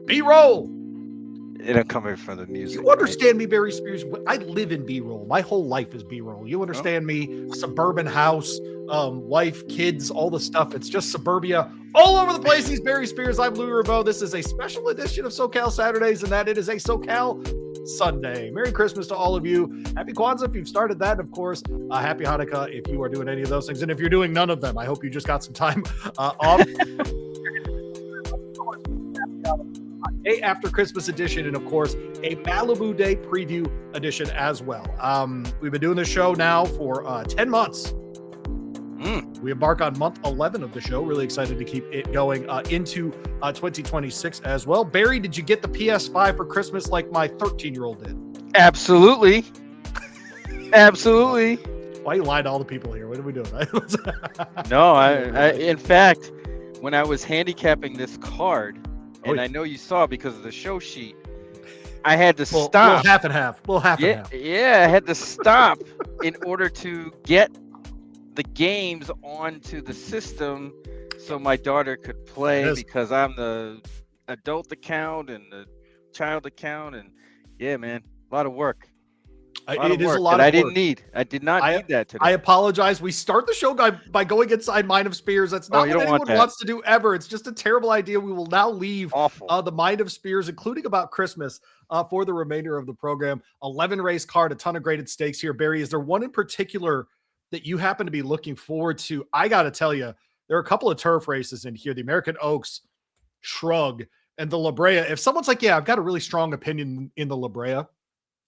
B-roll. It'll come in from the music. You understand me, Barry Spears? I live in B-roll. My whole life is B-roll. You understand me? Suburban house, wife, kids, all the stuff. It's just suburbia all over the place. He's Barry Spears. I'm Louie Rabaut. This is a special edition of SoCal Saturdays, and that it is a SoCal Sunday. Merry Christmas to all of you. Happy Kwanzaa if you've started that, of course. Happy Hanukkah if you are doing any of those things. And if you're doing none of them, I hope you just got some time off. Day after Christmas edition, and of course a Malibu Day preview edition as well. We've been doing this show now for 10 months. We embark on month 11 of the show. Really excited to keep it going into 2026 as well. Barry, did you get the PS5 for Christmas like my 13-year-old did? Absolutely. Absolutely. Why you lying to all the people here? What are we doing? No, I in fact, when I was handicapping this card, and I know you saw because of the show sheet, I had to stop. Little half and half. Yeah, I had to stop in order to get the games onto the system so my daughter could play, because I'm the adult account and the child account, and yeah, man, a lot of work. It is a lot of work. I did not need that today. I apologize. We start the show by going inside Mind of Spears. That's not what anyone wants to do ever. It's just a terrible idea. We will now leave the Mind of Spears, including about Christmas, for the remainder of the program. 11 race card, a ton of graded stakes here. Barry, is there one in particular that you happen to be looking forward to? I got to tell you, there are a couple of turf races in here. The American Oaks, Shrug, and the La Brea. If someone's like, yeah, I've got a really strong opinion in the La Brea,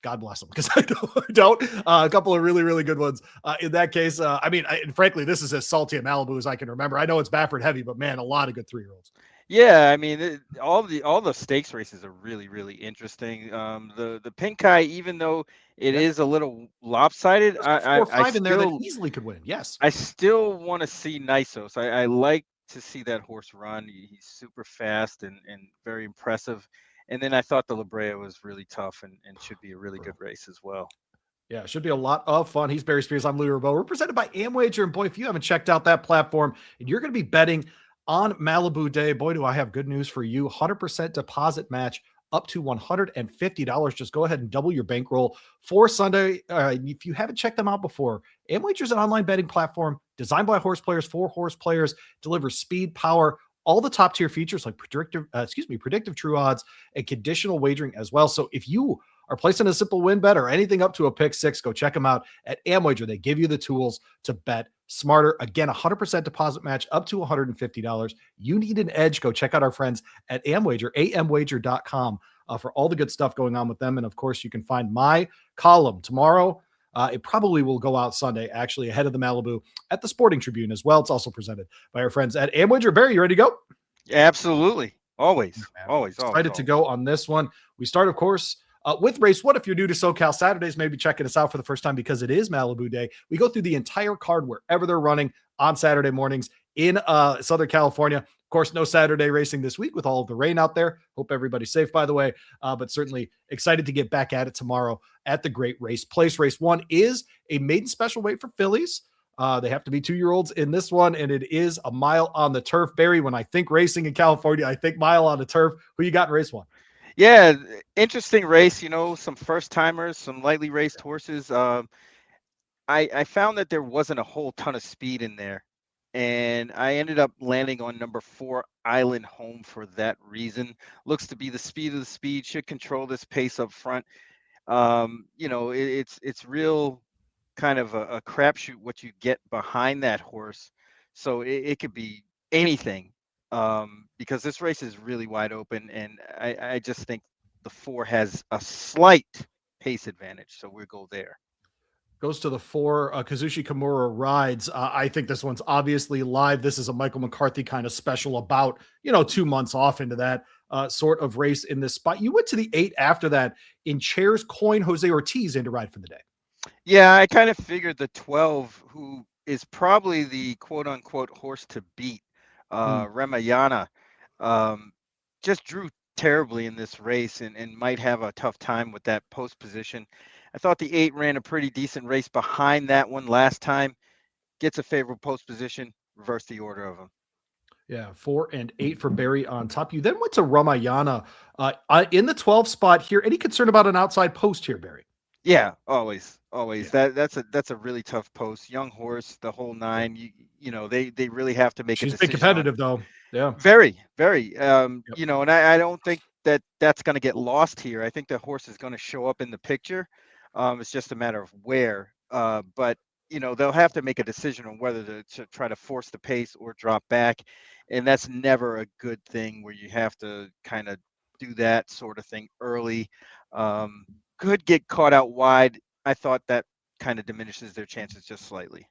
God bless them, because I don't. A couple of really, really good ones. In that case, and frankly, this is as salty a Malibu as I can remember. I know it's Baffert heavy, but man, a lot of good 3-year-olds. Yeah, I mean, all the stakes races are really, really interesting. The pink eye, even though it is a little lopsided, I in there that easily could win. Yes, I still want to see Nisos. I like to see that horse run. He's super fast and very impressive. And then I thought the La Brea was really tough and should be a really good race as well. Yeah, it should be a lot of fun. He's Barry Spears. I'm Louie Rabaut. We're presented by Amwager. And boy, if you haven't checked out that platform and you're going to be betting on Malibu Day, boy, do I have good news for you. 100% deposit match up to $150. Just go ahead and double your bankroll for Sunday. If you haven't checked them out before, Amwager is an online betting platform designed by horse players for horse players, delivers speed, power, all the top tier features like predictive true odds and conditional wagering as well. So if you are placing a simple win bet or anything up to a pick six, go check them out at Amwager. They give you the tools to bet smarter. Again, 100% deposit match up to $150. You need an edge. Go check out our friends at Amwager, amwager.com, for all the good stuff going on with them. And of course, you can find my column tomorrow. It probably will go out Sunday, actually, ahead of the Malibu at the Sporing Tribune as well. It's also presented by our friends at Amwager. Barry, you ready to go? Absolutely. Always. Excited to go on this one. We start, of course, with race one. If you're new to SoCal Saturdays, maybe checking us out for the first time because it is Malibu Day. We go through the entire card wherever they're running on Saturday mornings in Southern California. Of course, no Saturday racing this week with all of the rain out there. Hope everybody's safe, by the way, but certainly excited to get back at it tomorrow at the Great Race Place. Race one is a maiden special weight for fillies. They have to be 2-year-olds in this one, and it is a mile on the turf. Barry, when I think racing in California, I think mile on the turf. Who you got in race one? Yeah, interesting race. Some first-timers, some lightly raced horses. I found that there wasn't a whole ton of speed in there. And I ended up landing on number 4, Island Home, for that reason. Looks to be the speed of the speed, should control this pace up front. It's real kind of a crapshoot what you get behind that horse. So it could be anything, because this race is really wide open. And I just think the 4 has a slight pace advantage. So we'll go there. Goes to the 4, Kazushi Kimura rides. I think this one's obviously live. This is a Michael McCarthy kind of special, about 2 months off into that sort of race in this spot. You went to the 8 after that in Chairs Coin Jose Ortiz in to ride for the day. Yeah, I kind of figured the 12, who is probably the quote unquote horse to beat, Ramayana, just drew terribly in this race and might have a tough time with that post position. I thought the 8 ran a pretty decent race behind that one last time. Gets a favorable post position, reverse the order of them. Yeah, 4 and 8 for Barry on top. You then went to Ramayana In the 12 spot here, any concern about an outside post here, Barry? Yeah, always. Yeah. That's a really tough post. Young horse, the whole Yeah. nine. They really have to make a She's been decision on. competitive though. Yeah. Very. Yep. And I don't think that's going to get lost here. I think the horse is going to show up in the picture. It's just a matter of where. But they'll have to make a decision on whether to try to force the pace or drop back, and that's never a good thing where you have to kind of do that sort of thing early. Could get caught out wide. I thought that kind of diminishes their chances just slightly.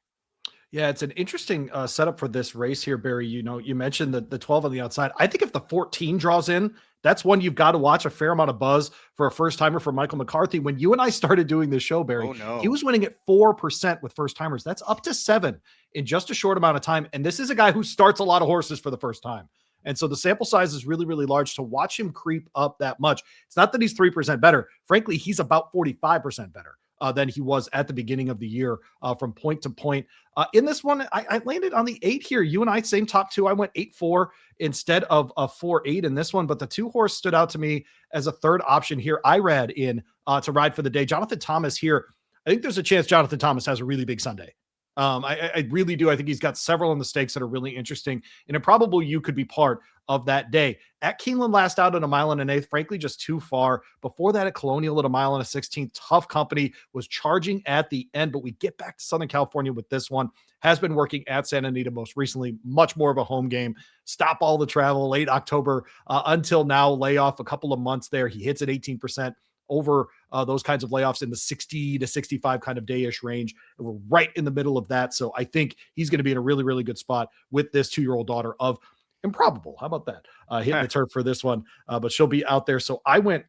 Yeah, it's an interesting setup for this race here, Barry. You mentioned the 12 on the outside. I think if the 14 draws in, that's one you've got to watch. A fair amount of buzz for a first timer for Michael McCarthy. When you and I started doing this show, Barry, Oh he no. was winning at 4% with first timers. That's up to 7 in just a short amount of time. And this is a guy who starts a lot of horses for the first time. And so the sample size is really, really large to watch him creep up that much. It's not that he's 3% better. Frankly, he's about 45% better than he was at the beginning of the year from point to point. In this one, I landed on the 8 here. You and I, same top two. I went 8-4 instead of a 4-8 in this one, but the 2 horse stood out to me as a third option here. I read in to ride for the day. Jonathan Thomas here. I think there's a chance Jonathan Thomas has a really big Sunday. I really do. I think he's got several in the stakes that are really interesting, and it probably you could be part of that day. At Keeneland last out at 1 1/8, frankly, just too far. Before that at Colonial at 1 1/16, tough company, was charging at the end, but we get back to Southern California with this one. Has been working at Santa Anita most recently, much more of a home game. Stop all the travel, late October until now, lay off a couple of months there. He hits at 18% over those kinds of layoffs in the 60 to 65 kind of day-ish range. And we're right in the middle of that. So I think he's going to be in a really, really good spot with this 2-year-old daughter of Improbable. How about that? Hitting the turf for this one, but she'll be out there. So I went,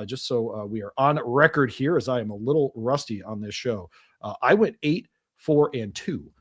just so we are on record here, as I am a little rusty on this show. I went 8, 4, and 2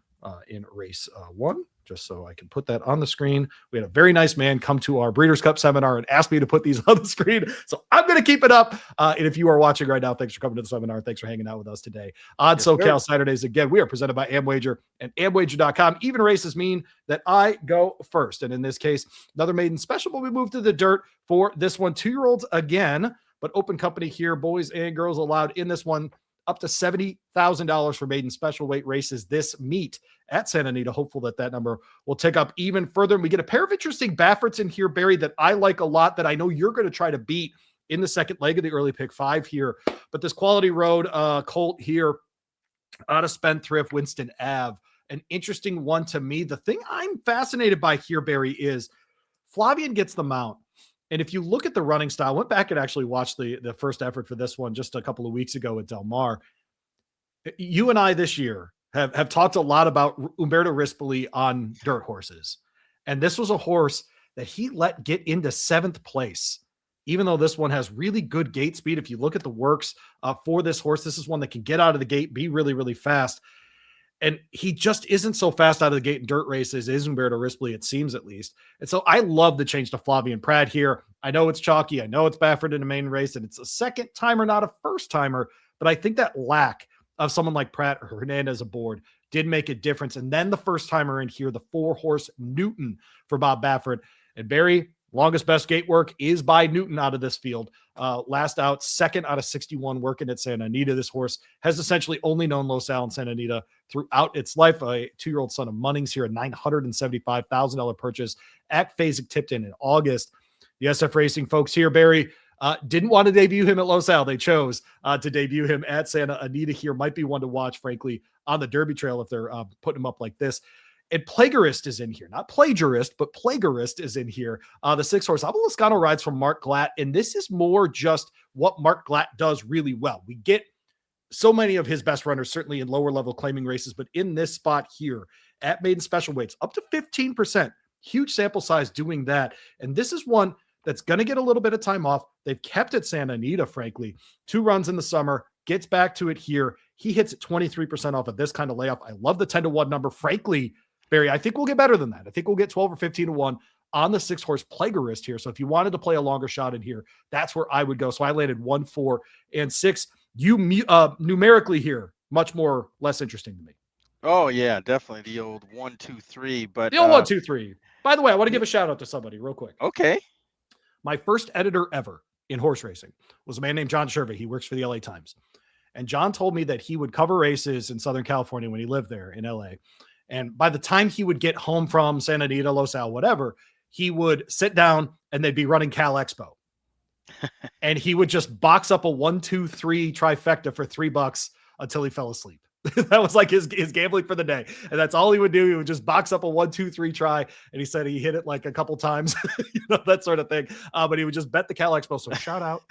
in race 1. Just so I can put that on the screen. We had a very nice man come to our Breeders' Cup seminar and ask me to put these on the screen. So I'm going to keep it up. And if you are watching right now, thanks for coming to the seminar. Thanks for hanging out with us today on SoCal Saturdays. Again, we are presented by Amwager and Amwager.com. Even races mean that I go first. And in this case, another maiden special, but we move to the dirt for this one. 2-year-olds again, but open company here. Boys and girls allowed in this one. Up to $70,000 for maiden special weight races this meet at Santa Anita. Hopeful that number will tick up even further. And we get a pair of interesting Bafferts in here, Barry, that I like a lot, that I know you're going to try to beat in the second leg of the early pick 5 here. But this Quality Road colt here out of Spendthrift, Winston Ave, an interesting one to me. The thing I'm fascinated by here, Barry, is Flavian gets the mount. And if you look at the running style, I went back and actually watched the first effort for this one just a couple of weeks ago at Del Mar. You and I this year have talked a lot about Umberto Rispoli on dirt horses. And this was a horse that he let get into 7th place, even though this one has really good gate speed. If you look at the works for this horse, this is one that can get out of the gate, be really, really fast. And he just isn't so fast out of the gate in dirt races as Umberto Rispoli, it seems at least. And so I love the change to Flavian Pratt here. I know it's chalky. I know it's Baffert in a main race, and it's a second timer, not a first timer. But I think that lack of someone like Pratt or Hernandez aboard did make a difference. And then the first timer in here, the 4-horse Newton for Bob Baffert. And Barry, longest best gate work is by Newton out of this field. Last out, 2nd out of 61 working at Santa Anita. This horse has essentially only known Los Al and Santa Anita throughout its life. A 2-year-old son of Munnings here, a $975,000 purchase at Fasig-Tipton in August. The SF Racing folks here, Barry, didn't want to debut him at Los Al. They chose to debut him at Santa Anita here. Might be one to watch, frankly, on the Derby Trail if they're putting him up like this. And Plagiarist is in here, not plagiarist, but Plagiarist is in here. The 6-horse Abeliscano rides from Mark Glatt. And this is more just what Mark Glatt does really well. We get so many of his best runners, certainly in lower level claiming races, but in this spot here at maiden special weights, up to 15%, huge sample size doing that. And this is one that's going to get a little bit of time off. They've kept it Santa Anita, frankly. 2 runs in the summer, gets back to it here. He hits it 23% off of this kind of layoff. I love the 10-1 number. Frankly, Barry, I think we'll get better than that. I think we'll get 12 or 15-1 on the 6-horse Plagiarist here. So if you wanted to play a longer shot in here, that's where I would go. So I landed 1, 4, and 6. You numerically here, much more less interesting to me. Oh yeah, definitely the old 1, 2, 3. But the old 1, 2, 3. By the way, I want to give a shout out to somebody real quick. Okay. My first editor ever in horse racing was a man named John Shervey. He works for the LA Times. And John told me that he would cover races in Southern California when he lived there in LA. And by the time he would get home from Santa Anita, Los Al, whatever, he would sit down and they'd be running Cal Expo. And he would just box up a 1, 2, 3 trifecta for $3 until he fell asleep. That was like his gambling for the day. And that's all he would do. He would just box up a 1, 2, 3 try. And he said he hit it like a couple times, that sort of thing. But he would just bet the Cal Expo. So shout out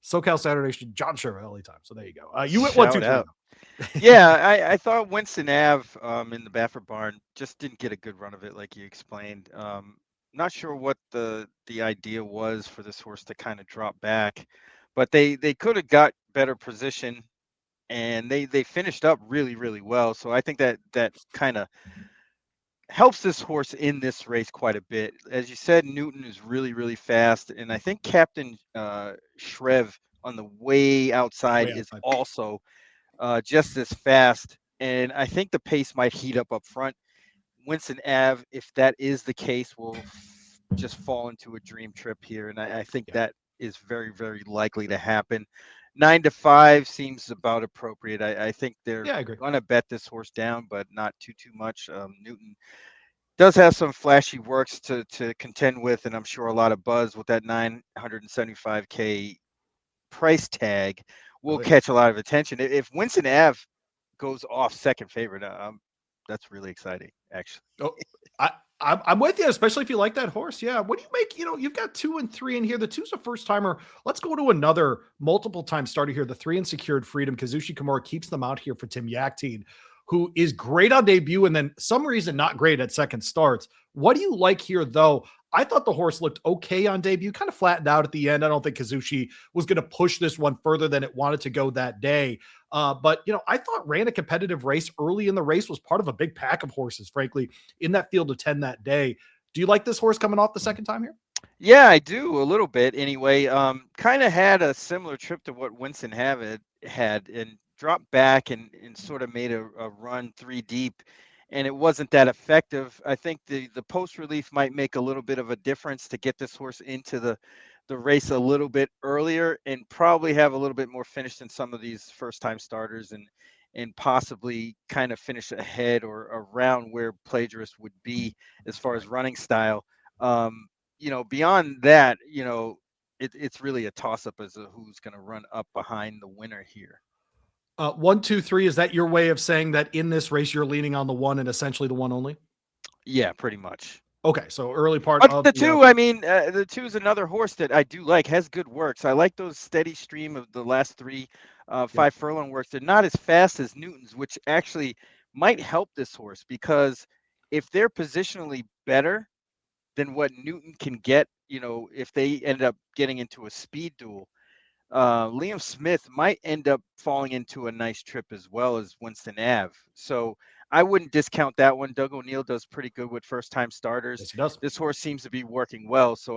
SoCal Saturday, John Sherman, LA Times. So there you go. You went 1, 2, 3. Yeah, I thought Winston Ave in the Baffert barn just didn't get a good run of it, like you explained. Not sure what the idea was for this horse to kind of drop back, but they could have got better position, and they finished up really, really well. So I think that kind of helps this horse in this race quite a bit. As you said, Newton is really, really fast, and I think Captain Shrev on the way outside is also just as fast. And I think the pace might heat up front. Winston Ave, if that is the case, will just fall into a dream trip here, and I think that is very, very likely to happen. 9-5 seems about appropriate. I think they're going to bet this horse down, but not too much. Newton does have some flashy works to contend with, and I'm sure a lot of buzz with that $975K price tag will catch a lot of attention. If Winston Ave goes off second favorite, that's really exciting, actually. I'm with you, especially if you like that horse. Yeah. What do you make? You've got 2 and 3 in here. The 2's a first timer. Let's go to another multiple time starter here. The 3 in Secured Freedom. Kazushi Kimura keeps them out here for Tim Yaktine, who is great on debut and then some reason not great at second starts. What do you like here, though? I thought the horse looked okay on debut, kind of flattened out at the end. I don't think Kazushi was going to push this one further than it wanted to go that day. But I thought ran a competitive race early in the race, was part of a big pack of horses, frankly, in that field of 10 that day. Do you like this horse coming off the second time here? Yeah, I do a little bit anyway. Kind of had a similar trip to what Winston had and dropped back and sort of made a run 3 deep, and it wasn't that effective. I think the post relief might make a little bit of a difference to get this horse into the race a little bit earlier and probably have a little bit more finish than some of these first time starters and possibly kind of finish ahead or around where Plagiarist would be as far as running style. Beyond that, it's really a toss up as to who's going to run up behind the winner here. 1, 2, 3. Is that your way of saying that in this race you're leaning on the 1 and essentially the 1 only? Yeah, pretty much. Okay, so early part of the 2. I mean, the 2 is another horse that I do like. Has good works. I like those steady stream of the last 3 5 furlong works. They're not as fast as Newton's, which actually might help this horse because if they're positionally better than what Newton can get, if they end up getting into a speed duel, Liam Smith might end up falling into a nice trip as well as Winston Ave. So I wouldn't discount that one. Doug O'Neill does pretty good with first time starters. Yes, he does. This horse seems to be working well. So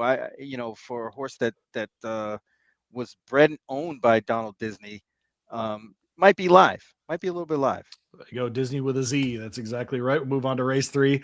for a horse that was bred and owned by Donald Disney, might be a little bit live. There you go, Disney with a Z. That's exactly right. We'll move on to race 3.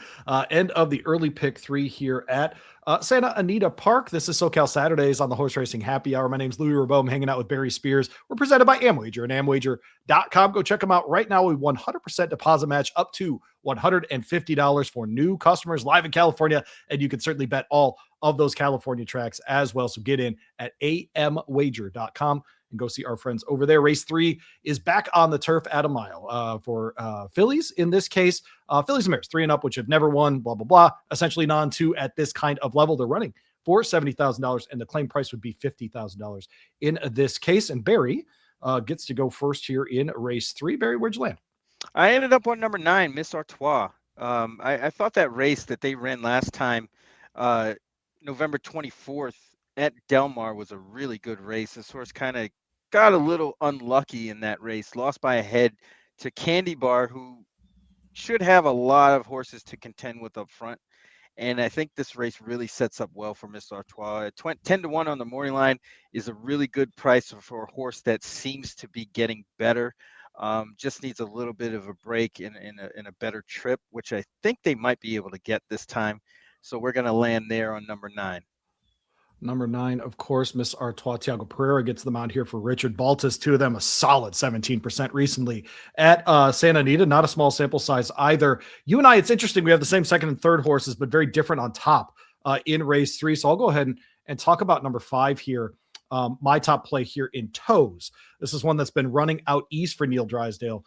End of the early pick 3 here at Santa Anita Park. This is SoCal Saturdays on the Horse Racing Happy Hour. My name's Louie Rabaut. I'm hanging out with Barry Spears. We're presented by Amwager and amwager.com. Go check them out right now. We 100% deposit match up to $150 for new customers live in California. And you can certainly bet all of those California tracks as well. So get in at amwager.com. and go see our friends over there. Race 3 is back on the turf at a mile for fillies. In this case, fillies and mares, 3 and up, which have never won, blah, blah, blah. Essentially non-2 at this kind of level. They're running for $70,000, and the claim price would be $50,000 in this case. And Barry gets to go first here in race 3. Barry, where'd you land? I ended up on number 9, Miss Artois. I thought that race that they ran last time, November 24th, at Del Mar was a really good race. This horse kind of got a little unlucky in that race, lost by a head to Candy Bar, who should have a lot of horses to contend with up front. And I think this race really sets up well for Miss Artois. 10-1 on the morning line is a really good price for a horse that seems to be getting better. Just needs a little bit of a break in a better trip, which I think they might be able to get this time. So we're going to land there on number 9. Number 9, of course, Miss Artois. Tiago Pereira gets the mount here for Richard Baltas. Two of them a solid 17% recently at Santa Anita. Not a small sample size either. You and I, it's interesting. We have the same second and third horses, but very different on top in race 3. So I'll go ahead and talk about number 5 here. My top play here in Toes. This is one that's been running out east for Neil Drysdale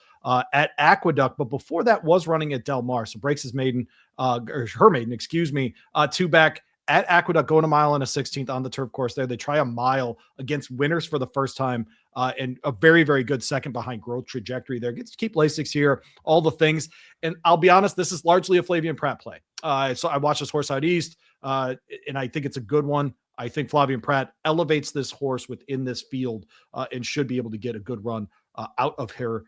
at Aqueduct, but before that was running at Del Mar. So breaks his maiden, or her maiden, excuse me, 2 back at Aqueduct, going a mile and a 16th on the turf course there. They try a mile against winners for the first time, and a very, very good second behind Growth Trajectory there. Gets to keep Lasix here, all the things. And I'll be honest, this is largely a Flavian Pratt play. So I watched this horse out east, and I think it's a good one. I think Flavian Pratt elevates this horse within this field and should be able to get a good run out of her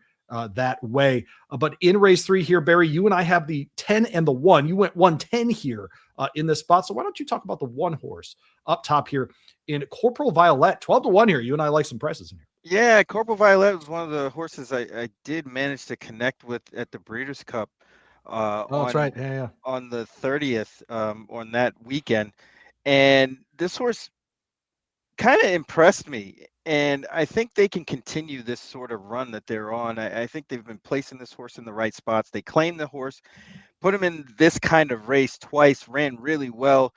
that way. But in race 3 here, Barry, you and I have the 10 and the 1. You went 110 here in this spot. So why don't you talk about the 1 horse up top here in Corporal Violet? 12-1 here. You and I like some prices in here. Yeah, Corporal Violet was one of the horses I did manage to connect with at the Breeders' Cup. That's right. Yeah. On the 30th, on that weekend. And this horse kind of impressed me. And I think they can continue this sort of run that they're on. I think they've been placing this horse in the right spots. They claimed the horse, put him in this kind of race twice, ran really well,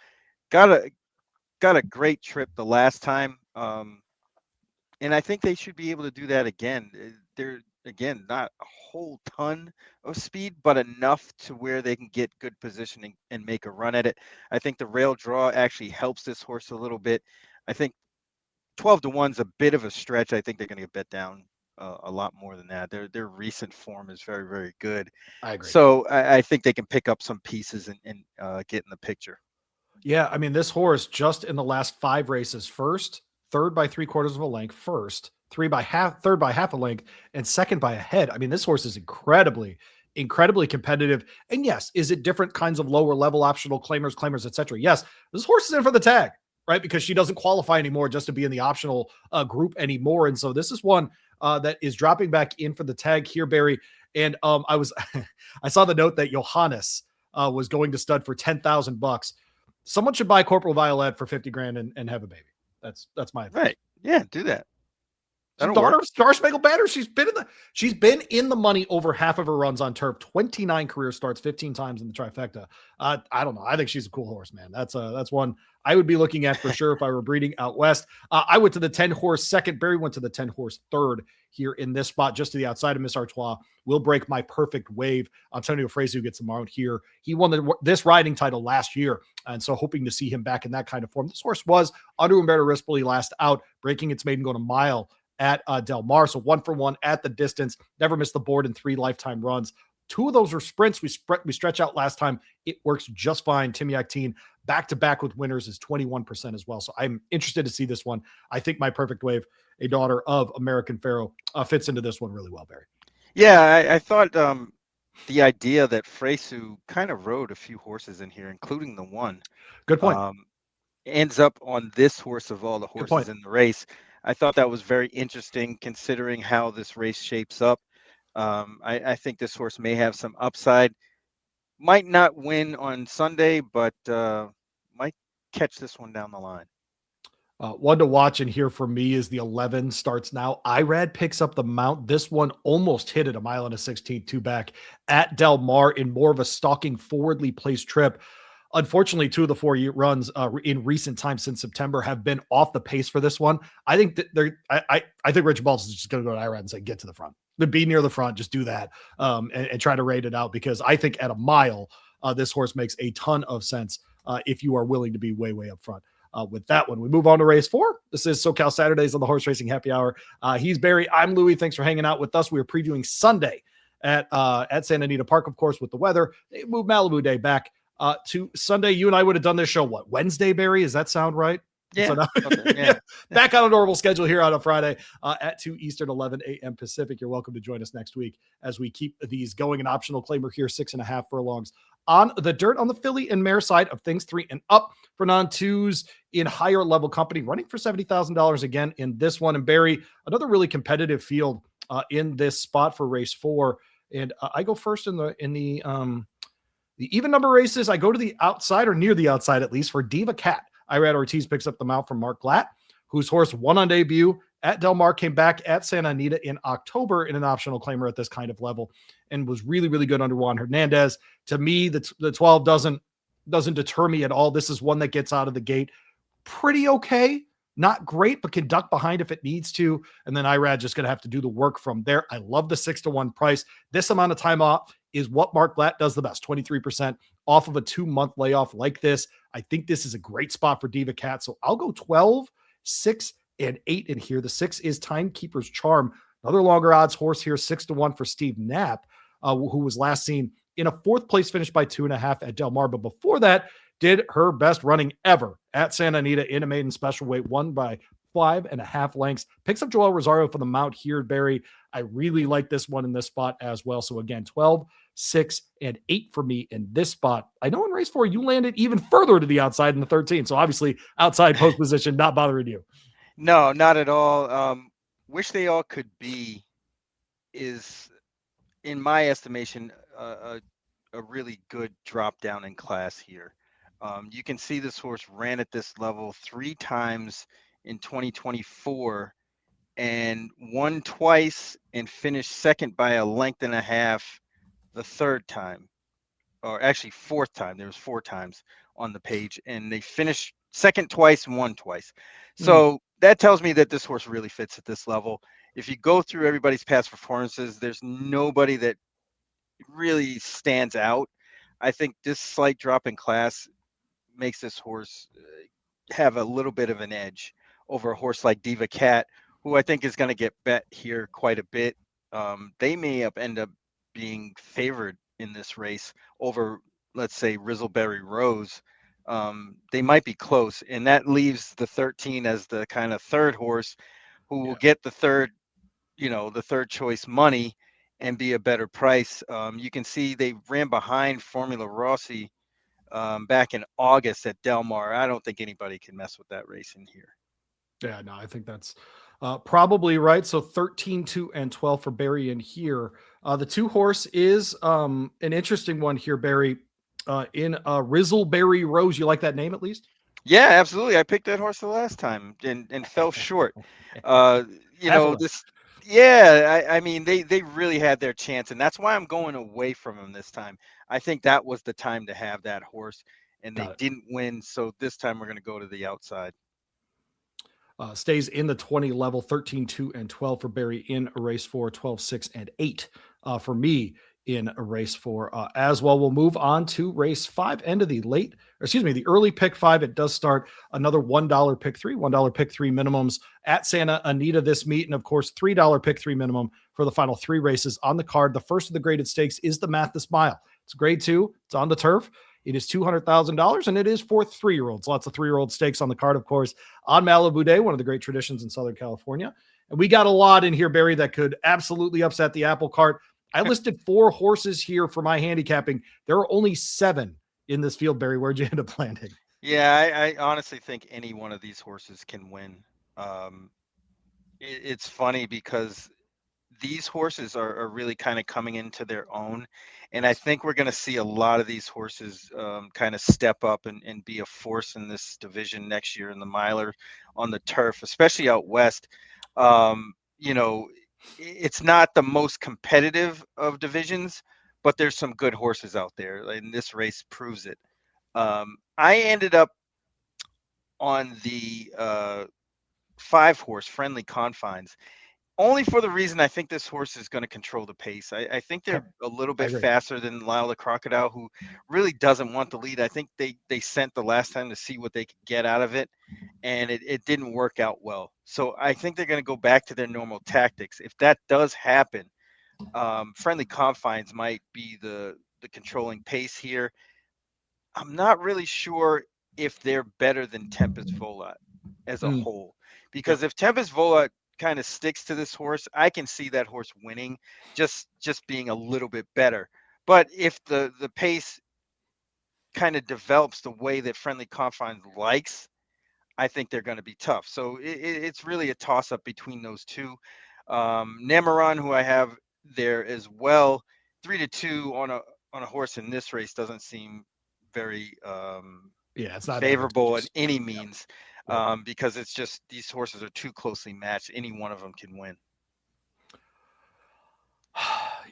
got a great trip the last time. And I think they should be able to do that again. They're, again, not a whole ton of speed, but enough to where they can get good positioning and make a run at it. I think the rail draw actually helps this horse a little bit. I think 12-1 is a bit of a stretch. I think they're going to get bet down a lot more than that. Their recent form is very, very good. I agree. So I think they can pick up some pieces and get in the picture. Yeah, I mean, this horse just in the last 5 races, first, third by 3/4 of a length, first, third by half a length, and second by a head. I mean, this horse is incredibly competitive. And yes, is it different kinds of lower level optional claimers, etc.? Yes, this horse is in for the tag, right? Because she doesn't qualify anymore just to be in the optional group anymore. And so this is one that is dropping back in for the tag here, Barry. And I saw the note that Johannes was going to stud for $10,000. Someone should buy Corporal Violet for 50 grand and have a baby. That's my advice. Right. Yeah, do that. Daughter of Star Spangled Banner. She's been in the money over half of her runs on turf. 29 career starts, 15 times in the trifecta. I don't know. I think she's a cool horse, man. That's one I would be looking at for sure if I were breeding out west. I went to the 10 horse second. Barry went to the 10 horse third here in this spot, just to the outside of Miss Artois. Will break my perfect wave. Antonio Fresu gets him out here. He won this riding title last year, and so hoping to see him back in that kind of form. This horse was under Umberto Rispoli last out, breaking its maiden, going a mile at Del Mar. So 1 for 1 at the distance, never missed the board in 3 lifetime runs. 2 of those are sprints. We stretch out last time. It works just fine. Tim Yakteen back-to-back with winners is 21% as well. So I'm interested to see this one. I think my perfect wave, a daughter of American Pharaoh, fits into this one really well, Barry. Yeah, I thought the idea that Fresu kind of rode a few horses in here, including the one. Good point. Ends up on this horse of all the horses in the race. I thought that was very interesting considering how this race shapes up. I think this horse may have some upside. Might not win on Sunday, but might catch this one down the line. One to watch and hear from me is the 11 starts now. Irad picks up the mount. This one almost hit it a mile and a 16th 2 back at Del Mar in more of a stalking forwardly placed trip. Unfortunately, 2 of the 4 runs in recent times since September have been off the pace for this one. I think that I think Richard Balls is just going to go to Irad and say, get to the front. Be near the front, just do that and try to rate it out, because I think at a mile, this horse makes a ton of sense if you are willing to be way, way up front. With that one, we move on to race 4. This is SoCal Saturdays on the Horse Racing Happy Hour. He's Barry. I'm Louie. Thanks for hanging out with us. We are previewing Sunday at Santa Anita Park, of course, with the weather. They moved Malibu Day back to Sunday. You and I would have done this show, Wednesday, Barry? Does that sound right? Yeah. So now, back on a normal schedule here on a Friday at 2 Eastern, 11 a.m. Pacific. You're welcome to join us next week as we keep these going. An optional claimer here, 6.5 furlongs on the dirt on the filly and mare side of things, 3 and up for non-twos in higher level company, running for $70,000 again in this one. And Barry, another really competitive field in this spot for race 4. And I go first in the even number races. I go to the outside, or near the outside at least, for Diva Cat. Irad Ortiz picks up the mount from Mark Glatt, whose horse won on debut at Del Mar, came back at Santa Anita in October in an optional claimer at this kind of level, and was really, really good under Juan Hernandez. To me, the 12 doesn't deter me at all. This is one that gets out of the gate pretty okay. Not great, but can duck behind if it needs to. And then Irad just going to have to do the work from there. I love the 6-1 price. This amount of time off is what Mark Glatt does the best, 23% off of a 2-month layoff like this. I think this is a great spot for Diva Cat. So I'll go 12, 6, and 8 in here. The 6 is Timekeeper's Charm. Another longer odds horse here, 6-1 for Steve Knapp, who was last seen in a 4th place finish by 2.5 at Del Mar. But before that, did her best running ever at Santa Anita in a maiden special weight, won by 5.5 lengths. Picks up Joel Rosario for the mount here, Barry. I really like this one in this spot as well. So again, 12, 6, and 8 for me in this spot. I know in race 4, you landed even further to the outside in the 13. So obviously outside post position, not bothering you. No, not at all. Wish They All Could Be is, in my estimation, a really good drop down in class here. You can see this horse ran at this level 3 times in 2024 and won twice and finished second by a length and a half the 3rd time, or actually 4th time. There was 4 times on the page, and they finished second twice and won twice. So that tells me that this horse really fits at this level. If you go through everybody's past performances, there's nobody that really stands out. I think this slight drop in class makes this horse have a little bit of an edge over a horse like Diva Cat, who I think is going to get bet here quite a bit. They may end up being favored in this race over, let's say, Rizzleberry Rose. They might be close, and that leaves the 13 as the kind of 3rd horse who will get the 3rd, the 3rd choice money and be a better price. You can see they ran behind Formula Rossi back in August at Del Mar. I don't think anybody can mess with that race in here. Yeah, no, I think that's probably right. So 13, 2, and 12 for Barry in here. The 2 horse is an interesting one here, Barry, in Rizzleberry Rose. You like that name at least? Yeah, absolutely. I picked that horse the last time and fell short. This. Yeah, I mean, they really had their chance, and that's why I'm going away from them this time. I think that was the time to have that horse, and they didn't win. So this time we're going to go to the outside. Stays in the 20 level, 13, 2, and 12 for Barry in a race 4, 12, 6, and 8 for me in a race 4 as well. We'll move on to race 5, end of the the early pick 5. It does start another $1 pick 3, $1 pick 3 minimums at Santa Anita this meet. And of course, $3 pick 3 minimum for the final 3 races on the card. The first of the graded stakes is the Mathis Mile. It's grade 2. It's on the turf. It is $200,000, and it is for 3-year-olds. Lots of 3-year-old stakes on the card, of course, on Malibu Day, one of the great traditions in Southern California. And we got a lot in here, Barry, that could absolutely upset the apple cart. I listed 4 horses here for my handicapping. There are only 7 in this field, Barry. Where'd you end up landing? Yeah, I honestly think any one of these horses can win. It's funny because these horses are really kind of coming into their own. And I think we're going to see a lot of these horses kind of step up and be a force in this division next year in the miler on the turf, especially out west. It's not the most competitive of divisions, but there's some good horses out there, and this race proves it. I ended up on the 5-horse Friendly Confines, only for the reason I think this horse is going to control the pace. I think they're a little bit faster than Lyle the Crocodile, who really doesn't want the lead. I think they sent the last time to see what they could get out of it, and it didn't work out well. So I think they're going to go back to their normal tactics. If that does happen, Friendly Confines might be the controlling pace here. I'm not really sure if they're better than Tempest Volat as a whole, because if Tempest Volat kind of sticks to this horse, I can see that horse winning, just being a little bit better. But if the pace kind of develops the way that Friendly Confines likes, I think they're going to be tough. So it's really a toss up between those 2. Namaron, who I have there as well, 3-2 on a horse in this race doesn't seem very Yeah, it's not favorable in advantageous. any Yeah. means, Yep. because it's just these horses are too closely matched. Any one of them can win.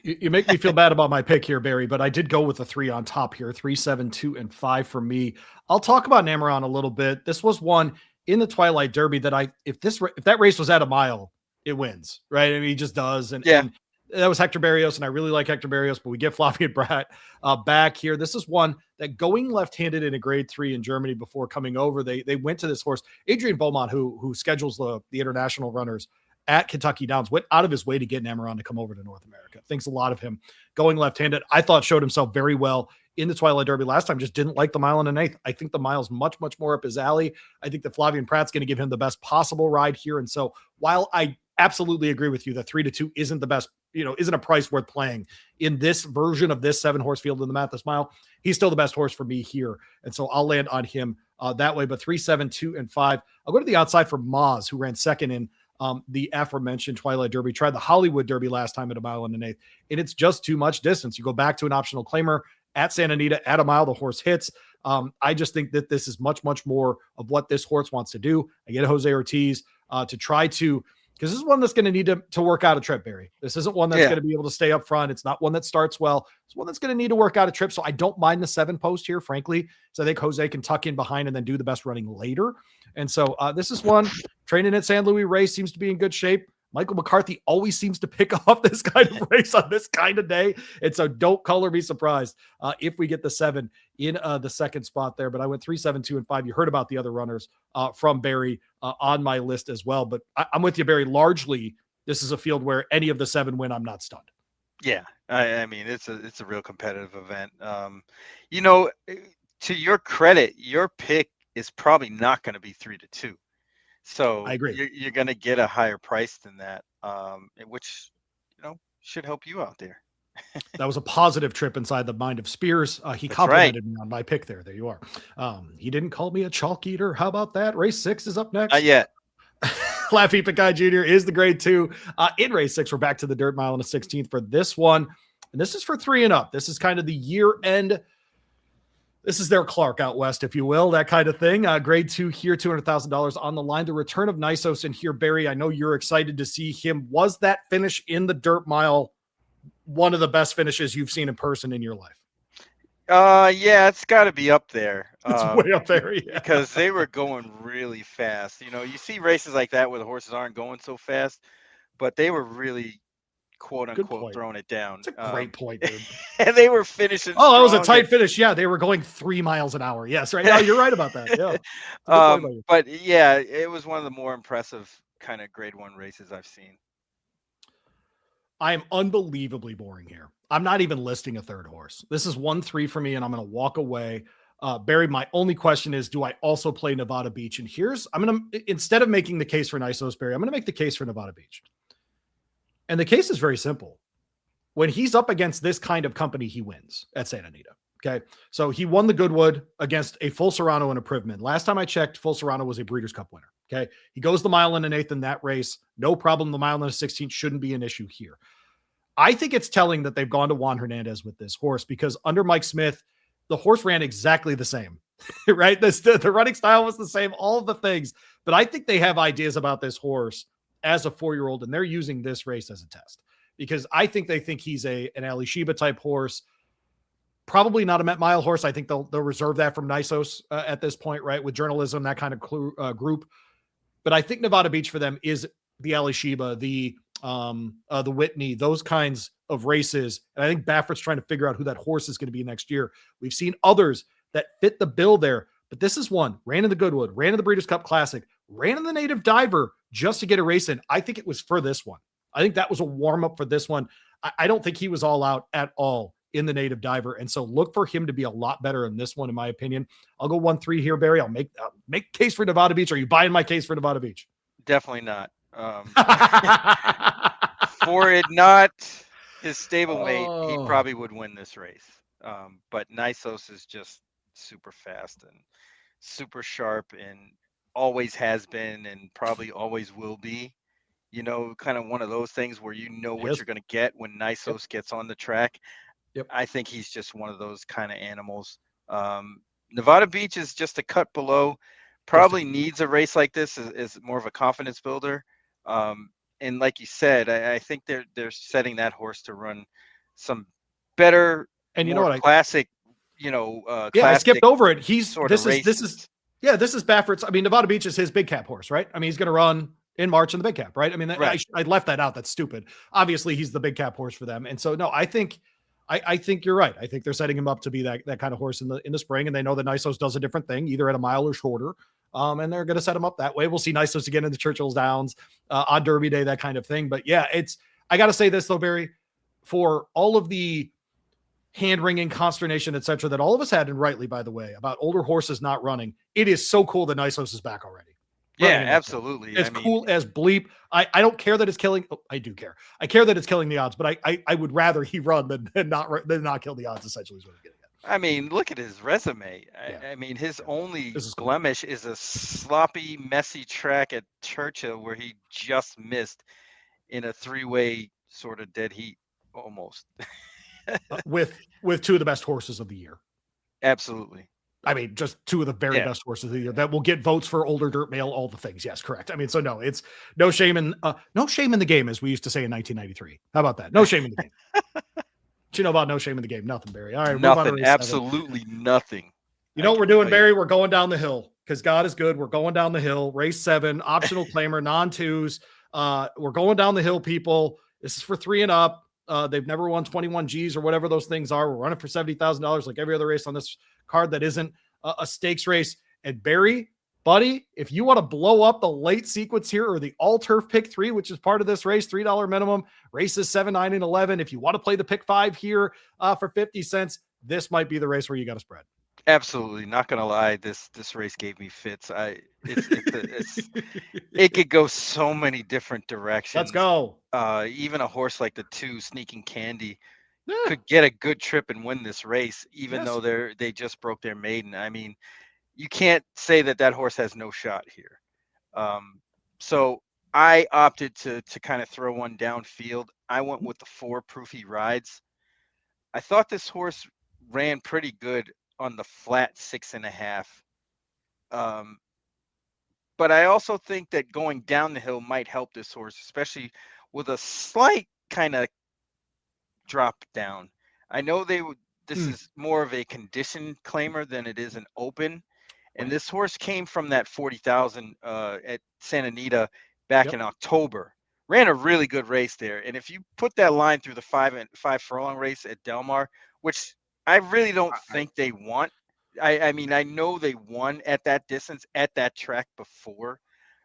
You make me feel bad about my pick here, Barry, but I did go with the 3 on top here, 3, 7, 2, and 5 for me. I'll talk about Nameron a little bit. This was one in the Twilight Derby that if that race was at a mile, it wins, right? I mean, he just does. Yeah. And that was Hector Barrios, and I really like Hector Barrios, but we get Flavien Prat back here. This is one that going left-handed in a grade 3 in Germany before coming over, they went to this horse. Adrian Beaumont, who schedules the international runners at Kentucky Downs, went out of his way to get Nameron to come over to North America. Thinks a lot of him. Going left-handed, I thought showed himself very well in the Twilight Derby last time. Just didn't like the mile and an eighth. I think the mile's much, much more up his alley. I think that Flavien Prat's going to give him the best possible ride here. And so while I absolutely agree with you that 3-2 isn't the best, isn't a price worth playing in this version of this 7-horse field in the Mathis Mile, he's still the best horse for me here. And so I'll land on him that way. But 3, 7, 2, and 5. I'll go to the outside for Maz, who ran second in the aforementioned Twilight Derby, tried the Hollywood Derby last time at a mile and an eighth, and it's just too much distance. You go back to an optional claimer at Santa Anita at a mile, the horse hits. I just think that this is much, much more of what this horse wants to do. I get Jose Ortiz to try to, because this is one that's going to need to work out a trip, Barry. This isn't one that's going to be able to stay up front. It's not one that starts well. It's one that's going to need to work out a trip. So I don't mind the 7 post here, frankly. So I think Jose can tuck in behind and then do the best running later. And so this is one training at San Luis race seems to be in good shape. Michael McCarthy always seems to pick off this kind of race on this kind of day. And so don't color me surprised if we get the 7 in the second spot there. But I went 3, 7, 2, and 5. You heard about the other runners from Barry on my list as well. But I'm with you, Barry. Largely, this is a field where any of the 7 win, I'm not stunned. Yeah. I mean, it's a real competitive event. To your credit, your pick is probably not going to be 3-2. So I agree. You're going to get a higher price than that, which, should help you out there. That was a positive trip inside the mind of Spears. He complimented me on my pick there. There you are. He didn't call me a chalk eater. How about that? Race 6 is up next. Not yet. Laffy Pikai Jr. is the grade 2. In race 6, we're back to the dirt mile and a 16th for this one. And this is for 3 and up. This is kind of the year end. This is their Clark out west, if you will, that kind of thing. Grade 2 here, $200,000 on the line. The return of Nisos in here, Barry. I know you're excited to see him. Was that finish in the dirt mile one of the best finishes you've seen in person in your life? Yeah, it's got to be up there. It's way up there, yeah. Because they were going really fast. You see races like that where the horses aren't going so fast, but they were really, quote unquote, throwing it down. It's a great point, dude. And they were finishing. Oh, that was a tight finish. Yeah, they were going 3 miles an hour. Yes, right. No, you're right about that. Yeah. But yeah, it was one of the more impressive kind of grade 1 races I've seen. I am unbelievably boring here. I'm not even listing a third horse. This is 1-3 for me, and I'm going to walk away. Barry, my only question is, do I also play Nevada Beach? And instead of making the case for Nisos, Barry, I'm going to make the case for Nevada Beach. And the case is very simple. When he's up against this kind of company, he wins at Santa Anita. Okay. So he won the Goodwood against a Full Serrano and a Privman. Last time I checked, Full Serrano was a Breeders' Cup winner. Okay. He goes the mile and an eighth in that race. No problem. The mile and a 16th shouldn't be an issue here. I think it's telling that they've gone to Juan Hernandez with this horse, because under Mike Smith, the horse ran exactly the same, right? The running style was the same, all of the things. But I think they have ideas about this horse as a 4-year-old, and they're using this race as a test, because I think they think he's an Ali Sheba type horse. Probably not a Met Mile horse. I think they'll reserve that from Nisos at this point, right? With journalism, that kind of group. But I think Nevada Beach for them is the Ali Sheba, the Whitney, those kinds of races. And I think Baffert's trying to figure out who that horse is going to be next year. We've seen others that fit the bill there, but this is one. Ran in the Goodwood, ran in the Breeders' Cup Classic, ran in the Native Diver just to get a race in. I think it was for this one. I think that was a warm-up for this one. I don't think he was all out at all in the Native Diver. And so look for him to be a lot better in this one, in my opinion. I'll go 1-3 here, Barry. I'll make case for Nevada Beach. Are you buying my case for Nevada Beach? Definitely not. For it not his stablemate, he probably would win this race. But Nisos is just super fast and super sharp, and always has been and probably always will be. Kind of one of those things where what you're going to get when Nisos gets on the track. Yep. I think he's just one of those kind of animals. Nevada Beach is just a cut below. Probably needs a race like this as more of a confidence builder. And like you said, I think they're setting that horse to run some better, And you know more what? classic, I skipped classic over it. sort of races. This is Baffert's. I mean, Nevada Beach is his big cap horse, right? I mean, he's going to run in March in the big cap, right? I mean, Right. I left that out. That's stupid. Obviously, he's the big cap horse for them. And so, no, I think you're right. I think they're setting him up to be that kind of horse in the spring, and they know that Nisos does a different thing, either at a mile or shorter. And they're going to set him up that way. We'll see Nisos again in the Churchill's Downs on Derby Day, that kind of thing. But yeah, I got to say this though, Barry, for all of the hand wringing, consternation, etc., that all of us had, and rightly, by the way, about older horses not running. It is so cool that Nisos is back already. Yeah, absolutely. It's cool as bleep. I don't care that it's killing. Oh, I do care. I care that it's killing the odds, but I would rather he run than not kill the odds. Essentially, is what I'm getting at. I mean, look at his resume. I mean, his only blemish is a sloppy, messy track at Churchill where he just missed in a 3-way sort of dead heat, almost. with two of the best horses of the year. Absolutely. I mean, just two of the very best horses of the year that will get votes for older dirt mail, all the things. Yes, correct. I mean, so no, it's no shame in the game, as we used to say in 1993. How about that? No shame in the game. What you know about no shame in the game? Nothing, Barry. All right, nothing. Absolutely nothing. You know what we're doing, Barry? We're going down the hill because God is good. We're going down the hill. Race 7, optional claimer, non-twos. We're going down the hill, people. This is for 3 and up. They've never won 21 G's or whatever those things are. We're running for $70,000 like every other race on this card that isn't a stakes race. And Barry, buddy, if you want to blow up the late sequence here or the all turf pick 3, which is part of this race, $3 minimum, races 7, 9, and 11. If you want to play the pick 5 here for 50 cents, this might be the race where you got to spread. Absolutely. Not going to lie. This race gave me fits. It could go so many different directions. Let's go. Even a horse like the 2 Sneaking Candy could get a good trip and win this race, even though they just broke their maiden. I mean, you can't say that horse has no shot here. So I opted to kind of throw one downfield. I went with the 4 Proof He Rides. I thought this horse ran pretty good on the flat 6.5. But I also think that going down the hill might help this horse, especially with a slight kind of drop down. I know this is more of a condition claimer than it is an open. And this horse came from that 40,000 at Santa Anita back in October. Ran a really good race there. And if you put that line through the 5 furlong race at Del Mar, which I really don't think they want. I mean, I know they won at that distance at that track before,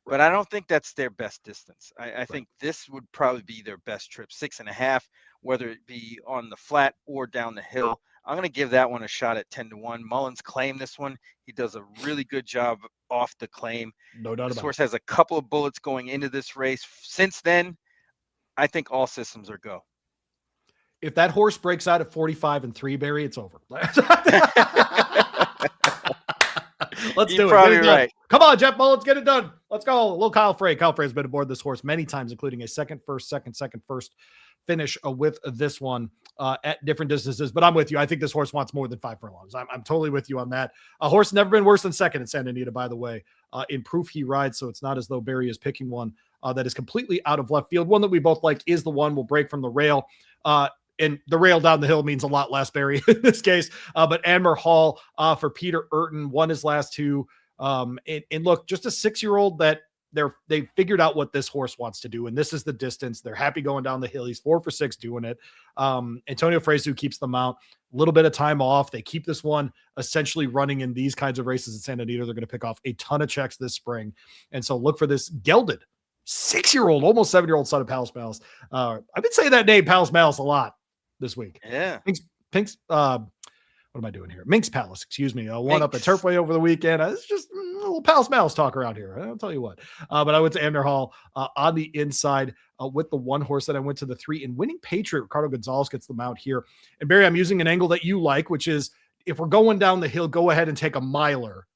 but I don't think that's their best distance. I think this would probably be their best trip, 6.5, whether it be on the flat or down the hill. I'm going to give that one a shot at 10-1. Mullins claimed this one. He does a really good job off the claim. No doubt about it. This horse has a couple of bullets going into this race. Since then, I think all systems are go. If that horse breaks out at 45-3, Barry, it's over. Let's do it. Probably right. Come on, Jeff Mullins, get it done. Let's go. Little Kyle Frey. Kyle Frey has been aboard this horse many times, including a second, first finish with this one at different distances. But I'm with you. I think this horse wants more than 5 furlongs. I'm totally with you on that. A horse never been worse than second at Santa Anita, by the way, in Proof He Rides. So it's not as though Barry is picking one that is completely out of left field. One that we both like is the one will break from the rail. And the rail down the hill means a lot less, Barry, in this case. But Anmer Hall for Peter Urton won his last 2. And look, just a 6-year-old that they figured out what this horse wants to do. And this is the distance. They're happy going down the hill. He's 4 for 6 doing it. Antonio Fresu keeps them out. A little bit of time off. They keep this one essentially running in these kinds of races at Santa Anita. They're going to pick off a ton of checks this spring. And so look for this gelded 6-year-old, almost 7-year-old son of Palace Malice. I've been saying that name, Palace Malice, a lot this week. Yeah. Pink's what am I doing here? Minx Palace, excuse me. One up at Turfway over the weekend. It's just a little Palace Mouse talk around here. I'll tell you what. But I went to Amner Hall on the inside with the 1 horse that I went to the 3. And Winning Patriot, Ricardo Gonzalez gets them out here. And Barry, I'm using an angle that you like, which is if we're going down the hill, go ahead and take a miler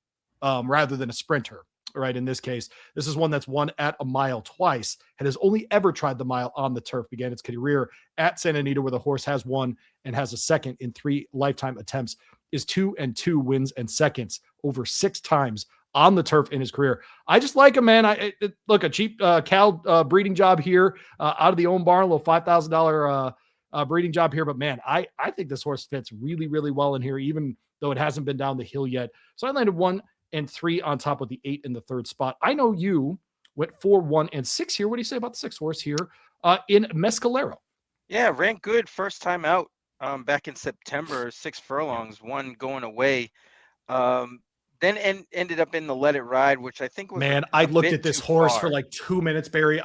rather than a sprinter. Right. In this case, this is one that's won at a mile twice and has only ever tried the mile on the turf. Began its career at Santa Anita, where the horse has won and has a second in 3 lifetime attempts is 2-2 wins and seconds over 6 times on the turf in his career. I just like him, man. Look, a cheap cow breeding job here out of the own barn, a little $5,000 breeding job here. But man, I think this horse fits really, really well in here, even though it hasn't been down the hill yet. So I landed 1 and 3 on top of the 8 in the third spot. I know you went 4, 1, and 6 here. What do you say about the 6th horse here in Mescalero? Yeah, ran good first time out back in September, 6 furlongs, 1 going away. Then ended up in the Let It Ride, which I think was I looked at this horse for like 2 minutes, Barry.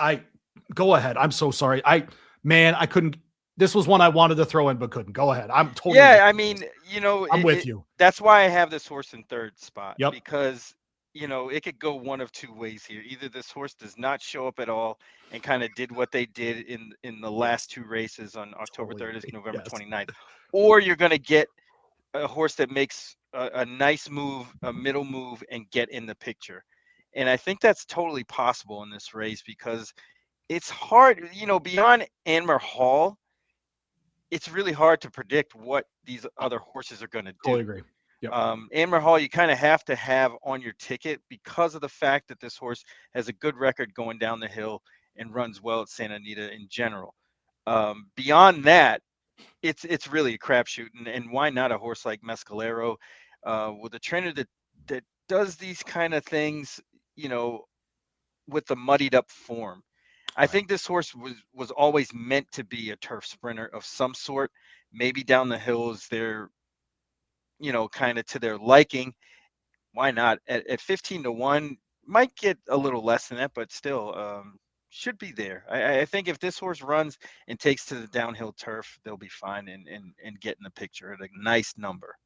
Go ahead. I'm so sorry. I couldn't. This was one I wanted to throw in, but couldn't. Go ahead. I'm totally. Yeah, I mean, I'm with you. That's why I have this horse in third spot. Yep. Because it could go one of 2 ways here. Either this horse does not show up at all and kind of did what they did in the last 2 races on October 30th, November 29th, or you're going to get a horse that makes a nice move, a middle move, and get in the picture. And I think that's totally possible in this race because it's hard, beyond Anmer Hall, it's really hard to predict what these other horses are going to do. Totally agree. Yep. Anmer Hall, you kind of have to have on your ticket because of the fact that this horse has a good record going down the hill and runs well at Santa Anita in general. Beyond that, it's really a crapshoot, and why not a horse like Mescalero with a trainer that does these kind of things, with the muddied up form. I think this horse was always meant to be a turf sprinter of some sort. Maybe down the hills they're, kind of to their liking. Why not? At 15-1, might get a little less than that, but still should be there. I think if this horse runs and takes to the downhill turf, they'll be fine and get in the picture at a nice number.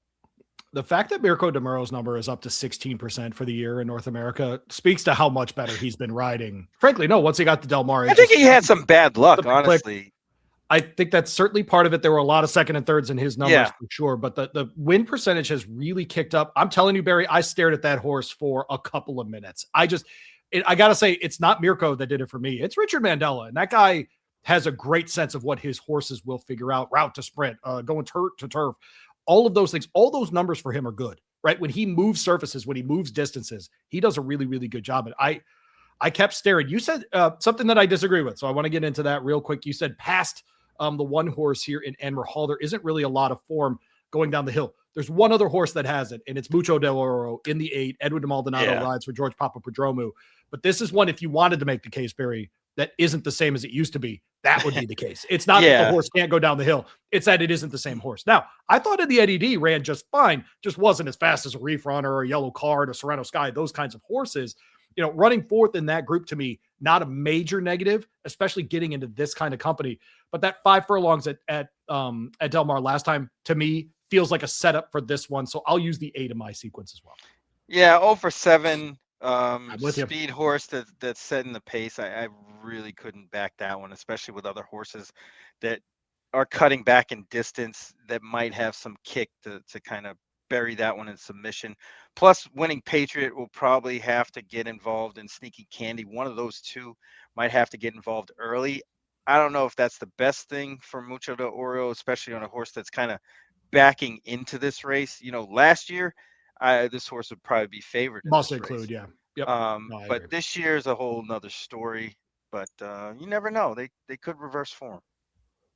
The fact that Mirko de Muro's number is up to 16% for the year in North America speaks to how much better he's been riding. Frankly, no, once he got to Del Mar. I think he had some bad luck, honestly. I think that's certainly part of it. There were a lot of second and thirds in his numbers for sure, but the win percentage has really kicked up. I'm telling you, Barry, I stared at that horse for a couple of minutes. I got to say, it's not Mirko that did it for me. It's Richard Mandella, and that guy has a great sense of what his horses will figure out, route to sprint, going turf to turf. All of those things, all those numbers for him are good, right? When he moves surfaces, when he moves distances, he does a really, really good job. And I kept staring. You said something that I disagree with, so I want to get into that real quick. You said past the 1 horse here in Anmer Hall, there isn't really a lot of form going down the hill. There's one other horse that has it, and it's Mucho del Oro in the 8. Edwin de Maldonado rides for George Papadopoulos. But this is one, if you wanted to make the case, Barry, that isn't the same as it used to be, that would be the case. It's not that the horse can't go down the hill. It's that it isn't the same horse. Now, I thought in the Eddie D ran just fine, just wasn't as fast as a Reef Runner or a Yellow Card or Serrano Sky, those kinds of horses. Running fourth in that group to me, not a major negative, especially getting into this kind of company. But that 5 furlongs at Del Mar last time, to me, feels like a setup for this one. So I'll use the 8 in my sequence as well. Yeah, 0 for 7. Speed horse that's setting the pace. I really couldn't back that one, especially with other horses that are cutting back in distance that might have some kick to kind of bury that one in submission. Plus, Winning Patriot will probably have to get involved in Sneaky Candy. One of those 2 might have to get involved early. I don't know if that's the best thing for Mucho de Oro, especially on a horse that's kind of backing into this race. Last year, this horse would probably be favored. Must include, yeah. Yep. But this year is a whole nother story. But you never know. They could reverse form.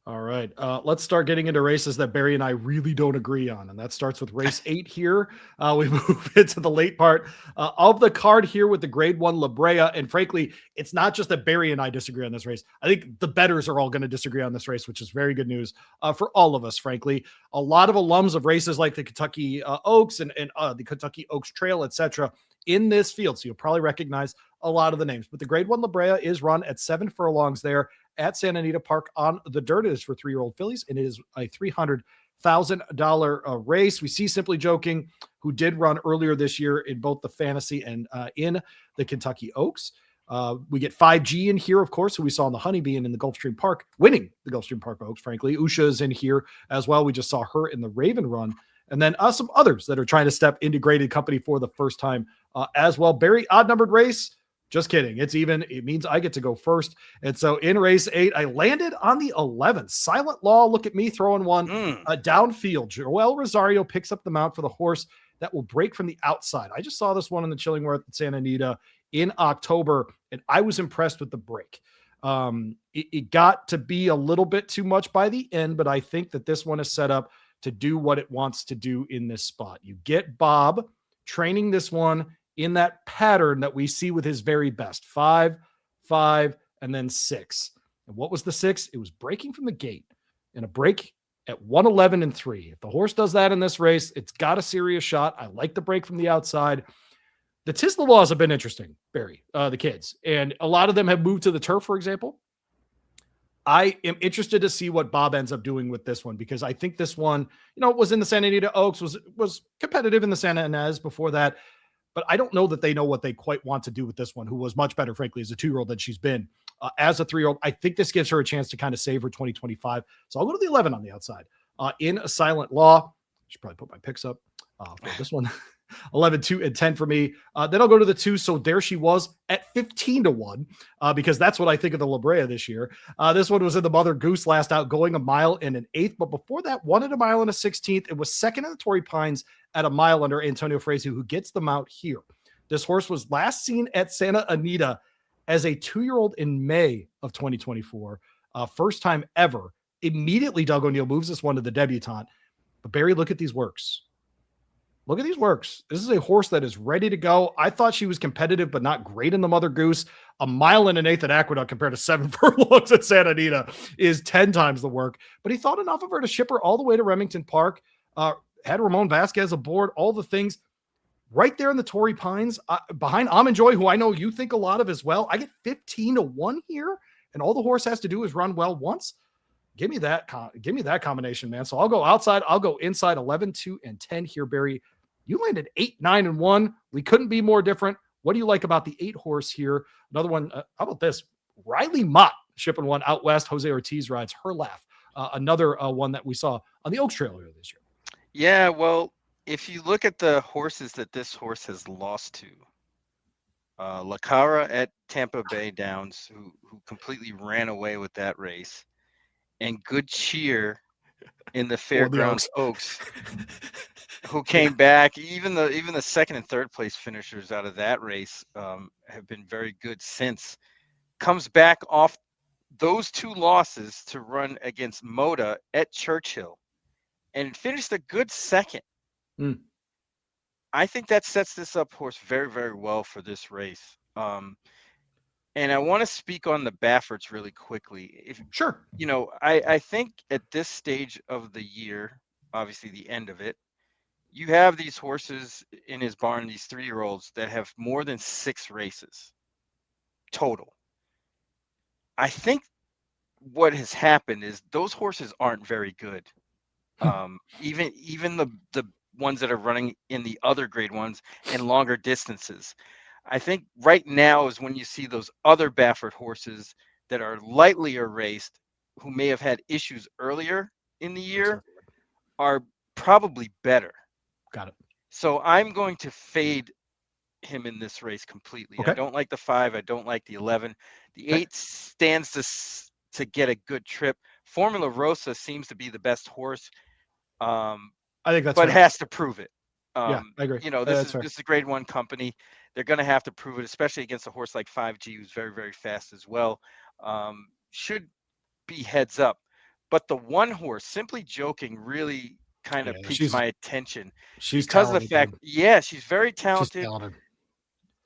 All right. Let's start getting into races that Barry and I really don't agree on. And that starts with race 8 here. We move into the late part of the card here with the grade 1 La Brea. And frankly, it's not just that Barry and I disagree on this race. I think the bettors are all going to disagree on this race, which is very good news for all of us, frankly. A lot of alums of races like the Kentucky Oaks and the Kentucky Oaks Trail, etc., in this field. So you'll probably recognize a lot of the names. But the grade 1 La Brea is run at 7 furlongs there at Santa Anita Park on the dirt. It is for 3-year-old fillies, and it is a $300,000 race. We see Simply Joking, who did run earlier this year in both the Fantasy and in the Kentucky Oaks. We get 5G in here, of course, who we saw in the Honeybee and in the Gulfstream Park, winning the Gulfstream Park Oaks, frankly. Usha is in here as well. We just saw her in the Raven Run. And then some others that are trying to step into graded company for the first time as well. Very odd-numbered race. Just kidding. It's even. It means I get to go first. And so in race 8, I landed on the 11. Silent Law. Look at me throwing one downfield. Joel Rosario picks up the mount for the horse that will break from the outside. I just saw this one in the Chillingworth at Santa Anita in October, and I was impressed with the break. It got to be a little bit too much by the end, but I think that this one is set up to do what it wants to do in this spot. You get Bob training this one in that pattern that we see with his very best 5, 5, and then 6. And what was the 6? It was breaking from the gate and a break at 111 and 3. If the horse does that in this race, it's got a serious shot. I like the break from the outside. The Tisla laws have been interesting, Barry, the kids, and a lot of them have moved to the turf, for example. I am interested to see what Bob ends up doing with this one, because I think this one, was in the Santa Anita Oaks, was competitive in the Santa Ynez before that. But I don't know that they know what they quite want to do with this one, who was much better, frankly, as a 2-year-old than she's been as a 3-year-old. I think this gives her a chance to kind of save her 2025. So I'll go to the 11 on the outside. In a Silent Law, I should probably put my picks up for this one. 11, 2, and 10 for me. Then I'll go to the 2. So there she was at 15-1, because that's what I think of the La Brea this year. This one was in the Mother Goose last out, going 1 mile and an 1/8. But before that, won at 1 mile and a 16th. It was second in the Torrey Pines at 1 mile under Antonio Frazio, who gets the mount here. This horse was last seen at Santa Anita as a 2-year-old in May of 2024. First time ever. Immediately, Doug O'Neill moves this one to the debutante. But Barry, look at these works. Look at these works. This is a horse that is ready to go. I thought she was competitive, but not great in the Mother Goose. 1 mile and an 1/8 at Aqueduct compared to 7 furlongs at Santa Anita is 10 times the work. But he thought enough of her to ship her all the way to Remington Park. Had Ramon Vasquez aboard, all the things. Right there in the Torrey Pines, behind Almond Joy, who I know you think a lot of as well. I get 15-1 here, and all the horse has to do is run well once. Give me that combination, man. So I'll go outside. I'll go inside 11, 2, and 10 here, Barry. You landed 8, 9, and 1. We couldn't be more different. What do you like about the 8 horse here? Another one. How about this? Riley Mott shipping one out west. Jose Ortiz rides her laugh. Another one that we saw on the Oaks Trail earlier this year. Yeah, well, if you look at the horses that this horse has lost to, La Cara at Tampa Bay Downs, who completely ran away with that race, and Good Cheer in the Fairgrounds Oaks, who came back. Even the second and third place finishers out of that race have been very good since. Comes back off those 2 losses to run against Moda at Churchill and finished a good second. I think that sets this up horse very, very well for this race. And I want to speak on the Bafferts really quickly. Sure. I think at this stage of the year, obviously the end of it, you have these horses in his barn, these 3-year-olds that have more than 6 races total. I think what has happened is those horses aren't very good. Even the ones that are running in the other grade ones and longer distances. I think right now is when you see those other Baffert horses that are lightly erased, who may have had issues earlier in the year, are probably better. Got it. So I'm going to fade him in this race completely. Okay. I don't like the 5. I don't like the 11. The 8 stands to get a good trip. Formula Rosa seems to be the best horse. I think that's but fair. Has to prove it. Yeah, I agree. This is a grade 1 company. They're going to have to prove it, especially against a horse like 5G, who's very, very fast as well. Should be heads up. But the 1 horse, Simply Joking, really kind of piques my attention. She's because talented, of the fact, she's very talented. She's talented.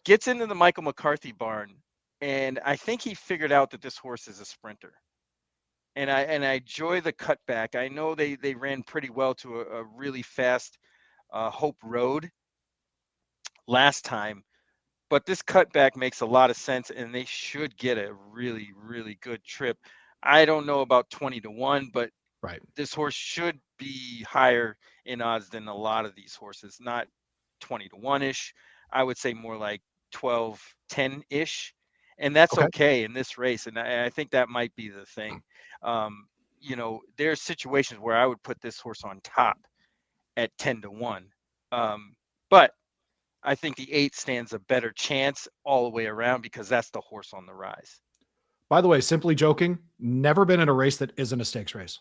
Gets into the Michael McCarthy barn, and I think he figured out that this horse is a sprinter. And I enjoy the cutback. I know they ran pretty well to a really fast Hope Road last time, but this cutback makes a lot of sense, and they should get a really, really good trip. I don't know about 20-1, but this horse should be higher in odds than a lot of these horses. Not 20-1-ish. I would say more like 12-10-ish. And that's okay in this race. And I think that might be the thing. There's situations where I would put this horse on top at 10-1. But I think the 8 stands a better chance all the way around because that's the horse on the rise. By the way, simply joking, never been in a race that isn't a stakes race.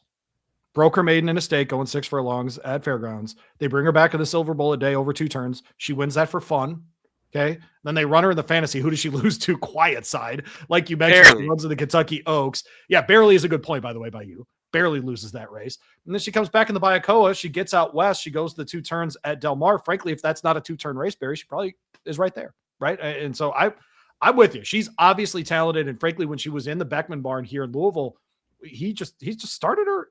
Broke her maiden in a stake going 6 furlongs at Fairgrounds. They bring her back in the Silver Bullet Day over 2 turns. She wins that for fun. Okay. Then they run her in the fantasy. Who does she lose to? Quiet Side. Like you mentioned, Barely. she runs in the Kentucky Oaks. Yeah, barely is a good point, by the way, by you. Barely loses that race. And then she comes back in the Bayakoa. She gets out west. She goes to the 2 turns at Del Mar. Frankly, if that's not a 2-turn race, Barry, she probably is right there. Right. And so I'm with you. She's obviously talented. And frankly, when she was in the Beckman barn here in Louisville, he just started her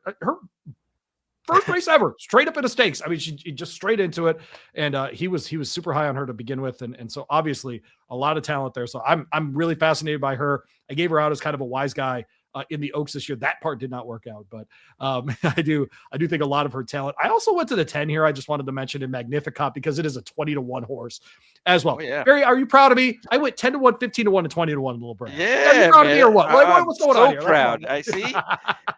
first race ever, straight up in the stakes. I mean, she just straight into it, and he was super high on her to begin with, and so obviously a lot of talent there. So I'm really fascinated by her. I gave her out as kind of a wise guy in the Oaks this year. That part did not work out, but I do think a lot of her talent. I also went to the 10 here. I just wanted to mention in Magnificat because it is a 20-1 horse as well. Oh, yeah. Barry, are you proud of me? I went 10-1, 15-1, and 20-1, little brand. Yeah, are you proud man. of me or what? What's going so on here? Proud. I see.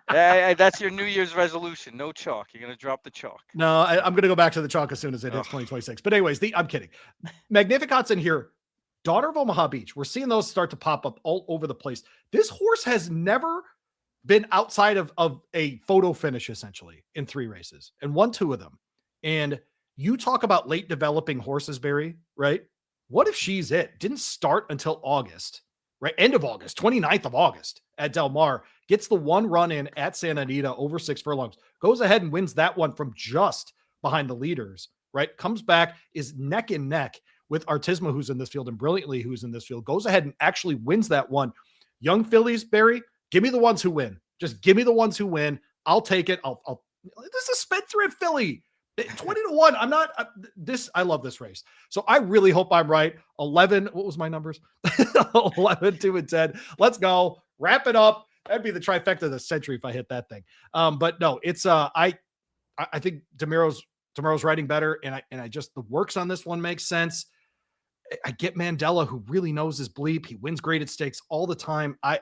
That's your New Year's resolution. No chalk. You're gonna drop the chalk. No, I'm gonna go back to the chalk as soon as it hits 2026. But anyways, I'm kidding. Magnificat's in here. Daughter of Omaha Beach. We're seeing those start to pop up all over the place. This horse has never been outside of a photo finish essentially in 3 races and won 2 of them. And you talk about late developing horses, Barry, right? What if she's it? Didn't start until August, right? End of August, 29th of August at Del Mar, gets the 1 run in at Santa Anita over 6 furlongs, goes ahead and wins that one from just behind the leaders, right? Comes back, is neck and neck with Artisma, who's in this field, and Brilliantly, who's in this field, goes ahead and actually wins that one. Young fillies, Barry, give me the ones who win. Just give me the ones who win. I'll take it. This is a spendthrift filly. 20-1. I love this race. So I really hope I'm right. 11. What was my numbers? 11, 2, and 10. Let's go. Wrap it up. That'd be the trifecta of the century if I hit that thing. But no, it's I think Demiro's writing better, and I just the works on this one makes sense. I get Mandela, who really knows his bleep. He wins graded stakes all the time. I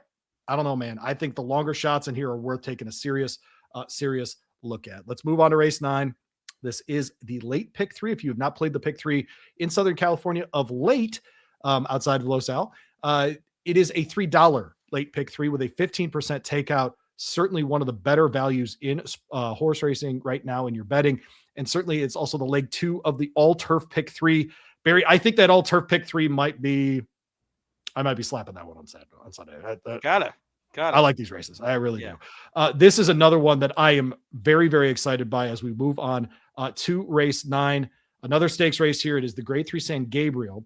don't know, man. I think the longer shots in here are worth taking a serious look at. Let's move on to race 9. This is the late pick 3. If you have not played the pick 3 in Southern California of late, outside of Los Al, it is a $3 late pick 3 with a 15% takeout. Certainly one of the better values in horse racing right now in your betting. And certainly it's also the leg 2 of the all turf pick 3. Barry, I think that all turf pick 3 I might be slapping that one on Sunday. Gotta. I like these races. I really do. This is another one that I am very, very excited by as we move on to race 9. Another stakes race here. It is the Grade 3 San Gabriel.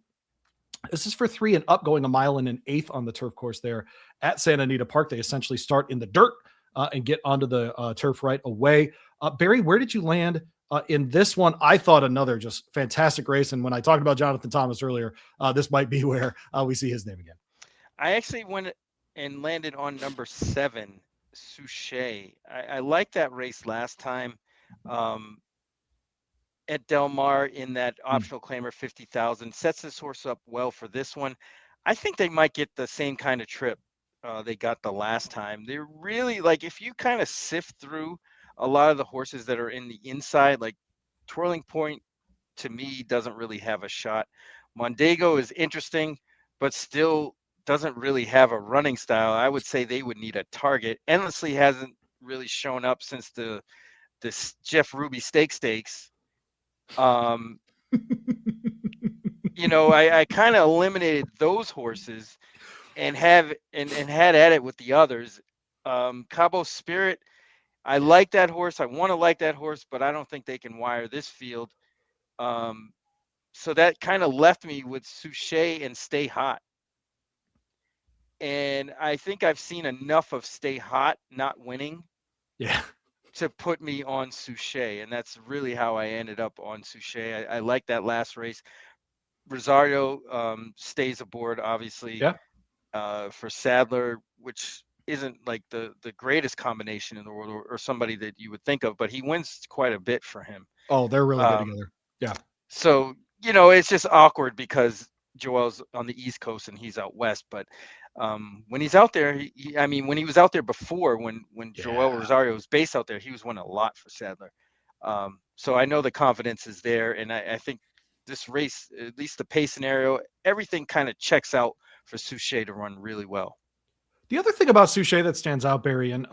This is for 3 and up, going 1 1/8 on the turf course there at Santa Anita Park. They essentially start in the dirt and get onto the turf right away. Barry, where did you land in this one? I thought another just fantastic race. And when I talked about Jonathan Thomas earlier, this might be where we see his name again. I actually went and landed on number 7, Suchet. I liked that race last time at Del Mar in that optional claimer 50,000. Sets this horse up well for this one. I think they might get the same kind of trip they got the last time. They're really, like, if you kind of sift through a lot of the horses that are in the inside, like Twirling Point to me doesn't really have a shot. Mondego is interesting, but still doesn't really have a running style. I would say they would need a target. Endlessly hasn't really shown up since this Jeff Ruby Stakes. I kind of eliminated those horses and had at it with the others. Cabo Spirit, I like that horse. I want to like that horse, but I don't think they can wire this field. So that kind of left me with Suchet and Stay Hot. And I think I've seen enough of Stay Hot not winning to put me on Suchet. And that's really how I ended up on Suchet. I like that last race. Rosario stays aboard, obviously, for Sadler, which isn't like the greatest combination in the world or somebody that you would think of, but he wins quite a bit for him. Oh, they're really good together. Yeah. So, it's just awkward because Joel's on the East Coast and he's out West, but when he's out there, when he was out there before, when Joel Rosario was based out there, he was winning a lot for Sadler. So I know the confidence is there, and I think this race, at least the pace scenario, everything kind of checks out for Suchet to run really well. The other thing about Suchet that stands out, Barry, and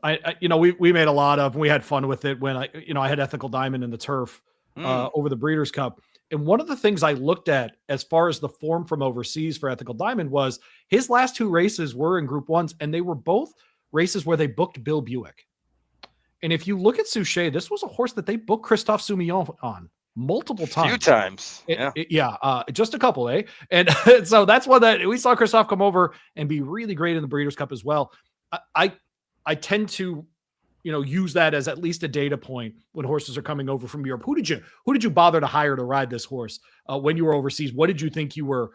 we made a lot of, we had fun with it when I had Ethical Diamond in the turf over the Breeders' Cup. And one of the things I looked at as far as the form from overseas for Ethical Diamond was his last 2 races were in Group 1s, and they were both races where they booked Bill Buick. And if you look at Suchet, this was a horse that they booked Christophe Soumillon on multiple times. A few times. Just a couple, eh? And so that's one that we saw Christophe come over and be really great in the Breeders' Cup as well. I tend to, use that as at least a data point when horses are coming over from Europe. Who did you bother to hire to ride this horse when you were overseas? What did you think you were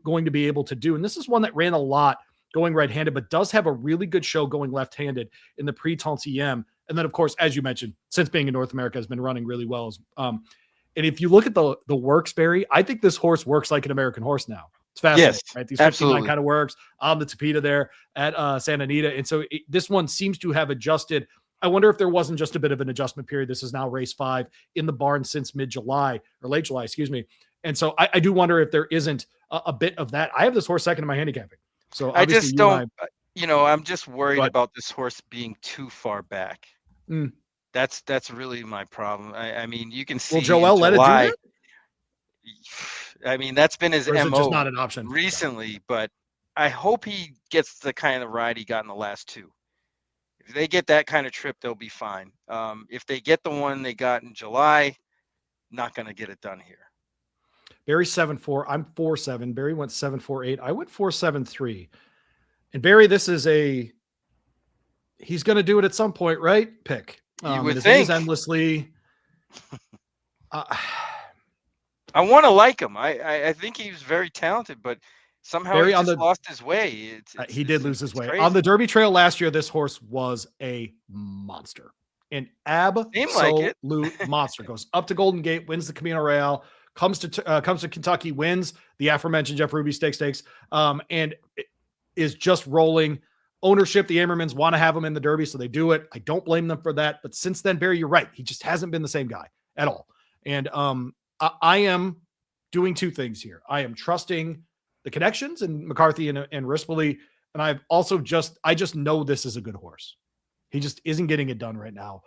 going to be able to do? And this is one that ran a lot going right-handed, but does have a really good show going left-handed in the Prix Tantième. And then, of course, as you mentioned, since being in North America, has been running really well. And if you look at the works, Barry, I think this horse works like an American horse now. It's fascinating, yes, right? These absolutely 59 kind of works on the Tapeta there at Santa Anita. And so this one seems to have adjusted. I wonder if there wasn't just a bit of an adjustment period. This is now race 5 in the barn since mid-July or late July, excuse me. And so I do wonder if there isn't a bit of that. I have this horse second in my handicapping. So I just don't, I'm just worried about this horse being too far back. That's really my problem. I mean, you can see. Will Joel let it do that? I mean, that's been his MO just not an option recently, but I hope he gets the kind of ride he got in the last 2. If they get that kind of trip, they'll be fine. If they get the one they got in July, not going to get it done here. Barry 7-4. I'm 4-7. Barry went 7-4-8. I went 4-7-3. And Barry, this is he's going to do it at some point, right? Pick. You would think. Endlessly. I want to like him. I think he was very talented, but somehow Barry, he just lost his way. He did lose his way. Crazy. On the Derby Trail last year, this horse was a monster. An absolute monster. Goes up to Golden Gate, wins the Camino Real, comes to Kentucky, wins the aforementioned Jeff Ruby Stakes, and is just rolling. Ownership, the Ammermans want to have him in the Derby, so they do it. I don't blame them for that. But since then, Barry, you're right. He just hasn't been the same guy at all. And I am doing 2 things here. I am trusting the connections and McCarthy and Rispoli, and I've also I just know this is a good horse. He just isn't getting it done right now.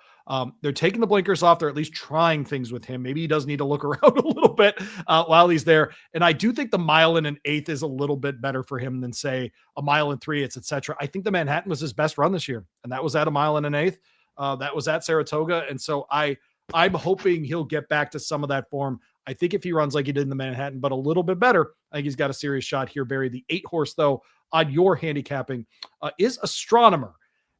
They're taking the blinkers off. They're at least trying things with him. Maybe he does need to look around a little bit while he's there. And I do think the mile and an eighth is a little bit better for him than, say, a mile and 3/8, etc. I think the Manhattan was his best run this year, and that was at a mile and an eighth. That was at Saratoga. And so I'm hoping he'll get back to some of that form. I think if he runs like he did in the Manhattan, but a little bit better, I think he's got a serious shot here, Barry. The 8 horse, though, on your handicapping is Astronomer.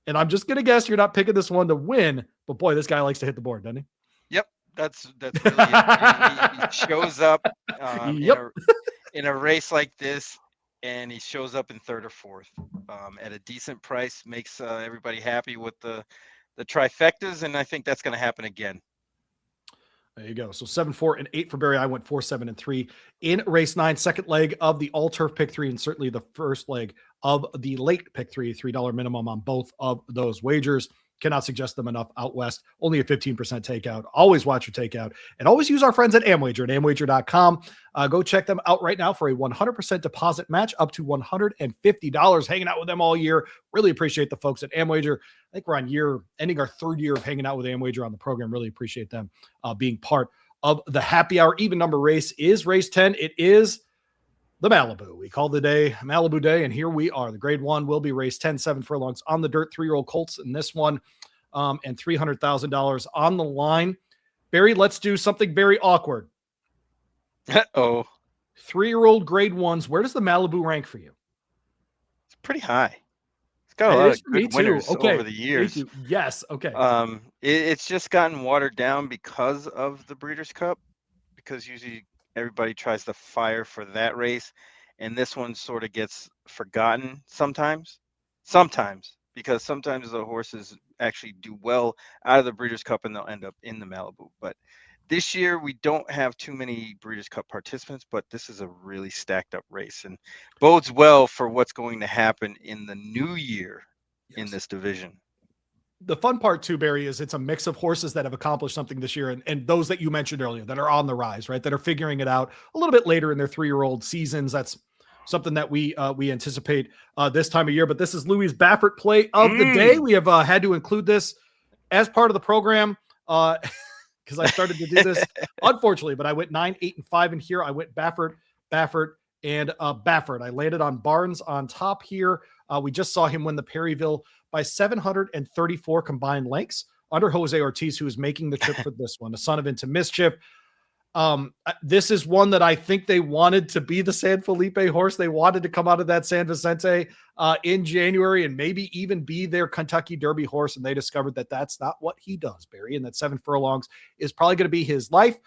And I'm just going to guess you're not picking this one to win, but boy, this guy likes to hit the board, doesn't he? Yep. That's really it. He shows up in a race like this, and he shows up in 3rd or 4th at a decent price, makes everybody happy with the trifectas, and I think that's going to happen again. There you go. So 7-4-8 for Barry. I went 4-7-3 in race 9, second leg of the all turf pick 3, and certainly the first leg of the late pick 3, $3 minimum on both of those wagers. Cannot suggest them enough out west. Only a 15% takeout. Always watch your takeout, and always use our friends at Amwager at amwager.com. Go check them out right now for a 100% deposit match up to $150. Hanging out with them all year. Really appreciate the folks at Amwager. I think we're ending our 3rd year of hanging out with Amwager on the program. Really appreciate them being part of the happy hour. Even number race is race 10. It is the Malibu. We call the day Malibu Day, and here we are. The grade 1 will be race 10, 7 furlongs on the dirt, 3-year-old colts in this one, and $300,000 on the line. Barry, let's do something very awkward. Uh-oh. 3-year-old grade 1s. Where does the Malibu rank for you? It's pretty high. It's got a lot of good winners over the years. Yes. Okay. It's just gotten watered down because of the Breeders' Cup, because usually everybody tries to fire for that race, and this one sort of gets forgotten sometimes, because sometimes the horses actually do well out of the Breeders' Cup and they'll end up in the Malibu. But this year we don't have too many Breeders' Cup participants, but this is a really stacked up race and bodes well for what's going to happen in the new year in this division. the fun part too, Barry, is it's a mix of horses that have accomplished something this year and those that you mentioned earlier that are on the rise, right? That are figuring it out a little bit later in their 3-year-old seasons. That's something that we anticipate this time of year. But this is Louie's Baffert play of the day. We have had to include this as part of the program because I started to do this unfortunately, but I went 9, 8, and 5 in here. I went Baffert, and Baffert. I landed on Barnes on top here. We just saw him win the Perryville by 734 combined lengths under Jose Ortiz, who is making the trip for this one, a son of Into Mischief. This is one that I think they wanted to be the San Felipe horse. They wanted to come out of that San Vicente in January and maybe even be their Kentucky Derby horse. And they discovered that that's not what he does, Barry, and that 7 furlongs is probably going to be his life.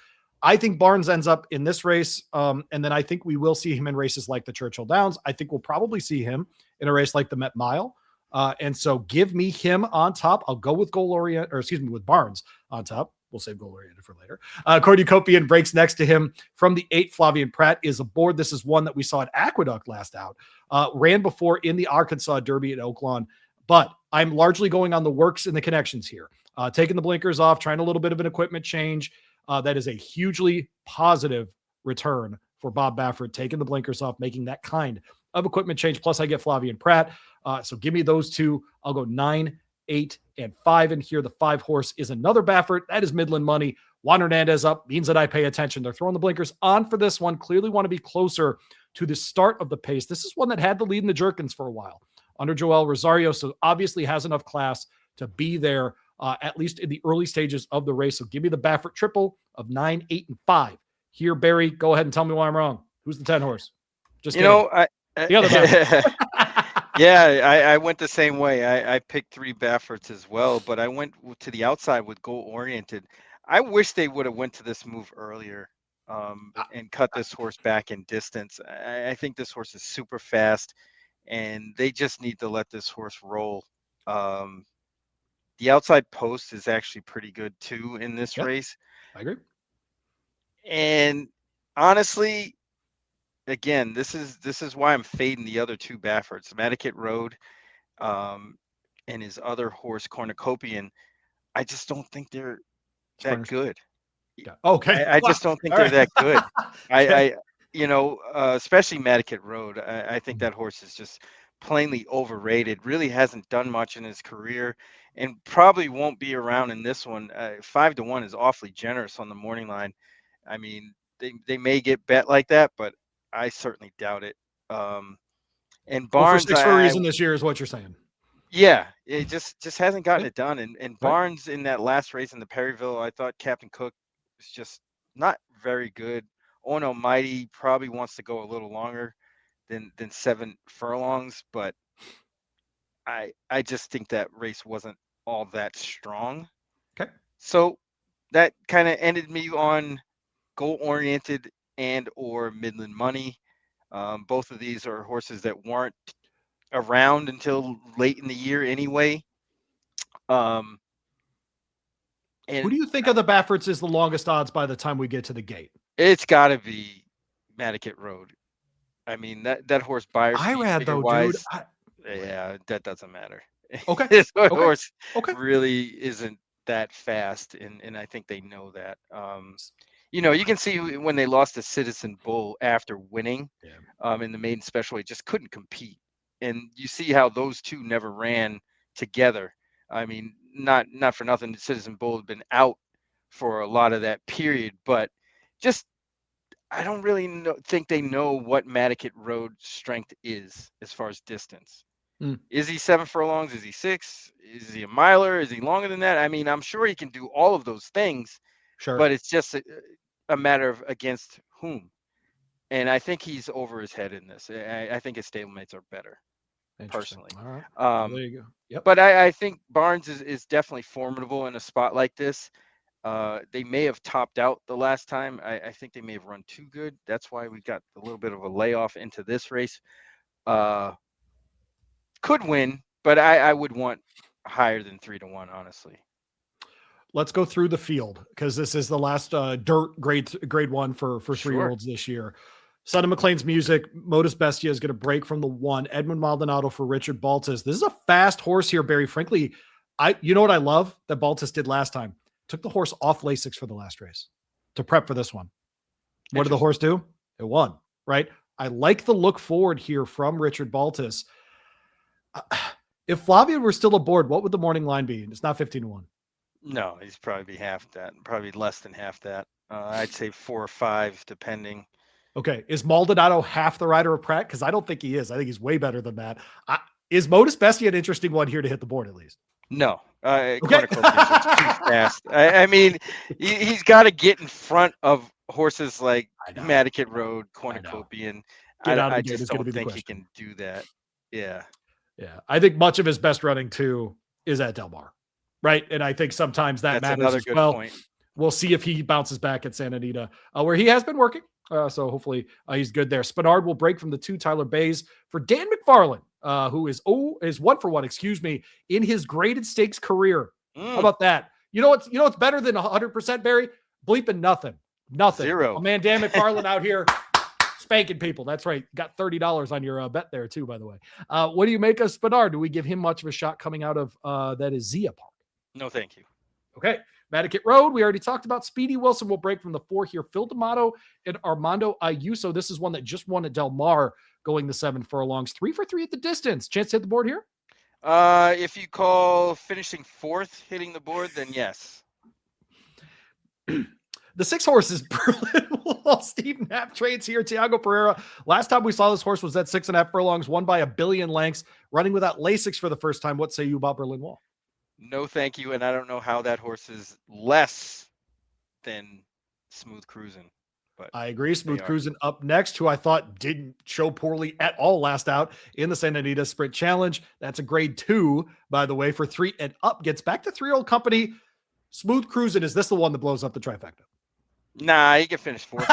I think Barnes ends up in this race. And then I think we will see him in races like the Churchill Downs. I think we'll probably see him in a race like the Met Mile. And so give me him on top. I'll go with with Barnes on top. We'll save goal oriented for later. Cornucopian breaks next to him from the 8. Flavian Pratt is aboard. This is one that we saw at Aqueduct last out. Ran before in the Arkansas Derby at Oaklawn, but I'm largely going on the works and the connections here. Taking the blinkers off, trying a little bit of an equipment change. That is a hugely positive return for Bob Baffert, taking the blinkers off, making that kind of equipment change. Plus I get Flavian Pratt. So give me those two. I'll go 9, 8, and 5 in here. The 5 horse is another Baffert. That is Midland money. Juan Hernandez up means that I pay attention. They're throwing the blinkers on for this one. Clearly want to be closer to the start of the pace. This is one that had the lead in the Jerkins for a while under Joel Rosario. So obviously has enough class to be there at least in the early stages of the race. So give me the Baffert triple of 9, 8, and 5 here. Barry, go ahead and tell me why I'm wrong. Who's the 10 horse? Just the other Yeah, I went the same way. I picked 3 Bafferts as well, but I went to the outside with goal oriented. I wish they would have went to this move earlier and cut this horse back in distance. I think this horse is super fast, and they just need to let this horse roll. The outside post is actually pretty good too in this race. I agree. And honestly, again, this is why I'm fading the other 2 Bafferts, Medicat Road, and his other horse, Cornucopian. I just don't think they're that good. Yeah. Okay. I just don't think they're that good. I especially Medicat Road. I think that horse is just plainly overrated. Really hasn't done much in his career, and probably won't be around in this one. 5-1 is awfully generous on the morning line. I mean, they may get bet like that, but I certainly doubt it. And Barnes, for a reason this year is what you're saying. Yeah, it just hasn't gotten it done. And Barnes in that last race in the Perryville, I thought Captain Cook was just not very good. Owen Almighty probably wants to go a little longer than 7 furlongs, but I just think that race wasn't all that strong. Okay. So that kind of ended me on goal oriented and or Midland money. Both of these are horses that weren't around until late in the year anyway. And who do you think of the Bafferts is the longest odds by the time we get to the gate? It's got to be Medicat Road. I mean, that horse buyer Irad though, dude. Yeah, that doesn't matter. Okay. This horse really isn't that fast, and I think they know that. You can see when they lost to Citizen Bull after winning in the maiden special, it just couldn't compete. And you see how those two never ran together. I mean, not for nothing, Citizen Bull had been out for a lot of that period, but just I don't really think they know what Medicat Road strength is as far as distance. Is he 7 furlongs? Is he 6? Is he a miler? Is he longer than that? I mean, I'm sure he can do all of those things, but it's just a matter of against whom. And I think he's over his head in this. I think his stablemates are better, personally. All right. There you go. Yep. But I think Barnes is definitely formidable in a spot like this. They may have topped out the last time. I think they may have run too good. That's why we got a little bit of a layoff into this race. Could win, but I would want higher than 3-1, honestly. Let's go through the field because this is the last dirt grade 1 for 3-year-olds this year. Son of McLean's Music, Modus Bestia is going to break from the 1. Edmund Maldonado for Richard Baltas. This is a fast horse here, Barry. Frankly, You know what I love that Baltus did last time? Took the horse off Lasix for the last race to prep for this one. What did the horse do? It won, right? I like the look forward here from Richard Baltus. If Flavio were still aboard, what would the morning line be? It's not 15-1. No, he's probably be half that, probably less than half that. I'd say 4 or 5, depending. Okay. Is Maldonado half the rider of Pratt? Because I don't think he is. I think he's way better than that. Is Modus Bessie an interesting one here to hit the board at least? No. Okay. Too fast. I mean, he's got to get in front of horses like Madicat Road, Cornucopian. I just don't think he can do that. Yeah. Yeah. I think much of his best running too is at Del Mar. Right. And I think sometimes that matters as well. Point. We'll see if he bounces back at Santa Anita, where he has been working. So hopefully he's good there. Spinard will break from the 2 Tyler Bays for Dan McFarland, who is 1-for-1, in his graded stakes career. How about that? You know what's better than 100%, Barry? Bleeping nothing. Zero. Oh, man, Dan McFarland out here spanking people. That's right. Got $30 on your bet there too, by the way. What do you make of Spinard? Do we give him much of a shot coming out of that is Zia Park? No, thank you. Okay. Madicat Road, we already talked about. Speedy Wilson will break from the 4 here. Phil D'Amato and Armando Ayuso. This is one that just won at Del Mar, going the 7 furlongs. 3 for 3 at the distance. Chance to hit the board here? If you call finishing 4th hitting the board, then yes. The 6 horse is Berlin Wall. Steve Knapp trades here. Tiago Pereira. Last time we saw this horse was at 6.5 furlongs, won by 1 billion lengths, running without Lasix for the first time. What say you about Berlin Wall? No, thank you. And I don't know how that horse is less than Smooth Cruising. But I agree. Smooth Cruising up next, who I thought didn't show poorly at all last out in the Santa Anita Sprint Challenge. That's a grade 2, by the way, for 3 and up. Gets back to 3-year-old company. Smooth Cruising, is this the one that blows up the trifecta? Nah, he can finish 4th.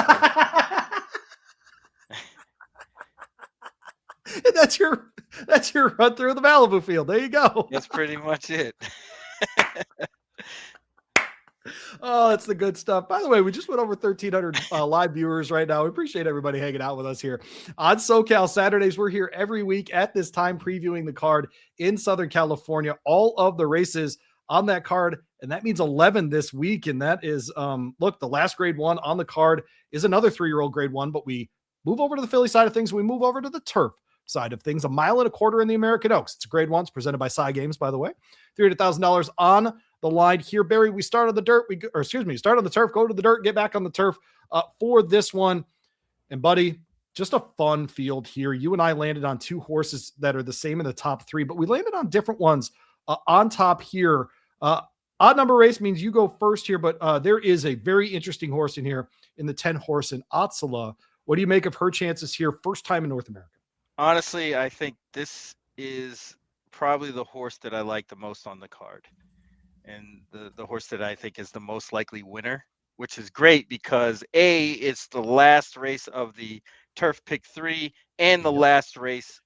That's your run through the Malibu field. There you go. That's pretty much it. Oh, that's the good stuff. By the way, we just went over 1,300 live viewers right now. We appreciate everybody hanging out with us here on SoCal Saturdays. We're here every week at this time previewing the card in Southern California. All of the races on that card, and that means 11 this week. And that is, look, the last grade 1 on the card is another 3-year-old grade 1, but we move over to the Philly side of things. We move over to the turf side of things. 1.25 miles in the American Oaks. It's a grade 1. It's presented by Cy Games, by the way. $300,000 on the line here. Barry, we start on the dirt. Start on the turf, go to the dirt, get back on the turf for this one. And buddy, just a fun field here. You and I landed on 2 horses that are the same in the top 3, but we landed on different ones on top here. Odd number race means you go first here, but there is a very interesting horse in here in the 10 horse in Atzala. What do you make of her chances here? First time in North America. Honestly, I think this is probably the horse that I like the most on the card, and the horse that I think is the most likely winner, which is great because it's the last race of the Turf Pick 3 and the last race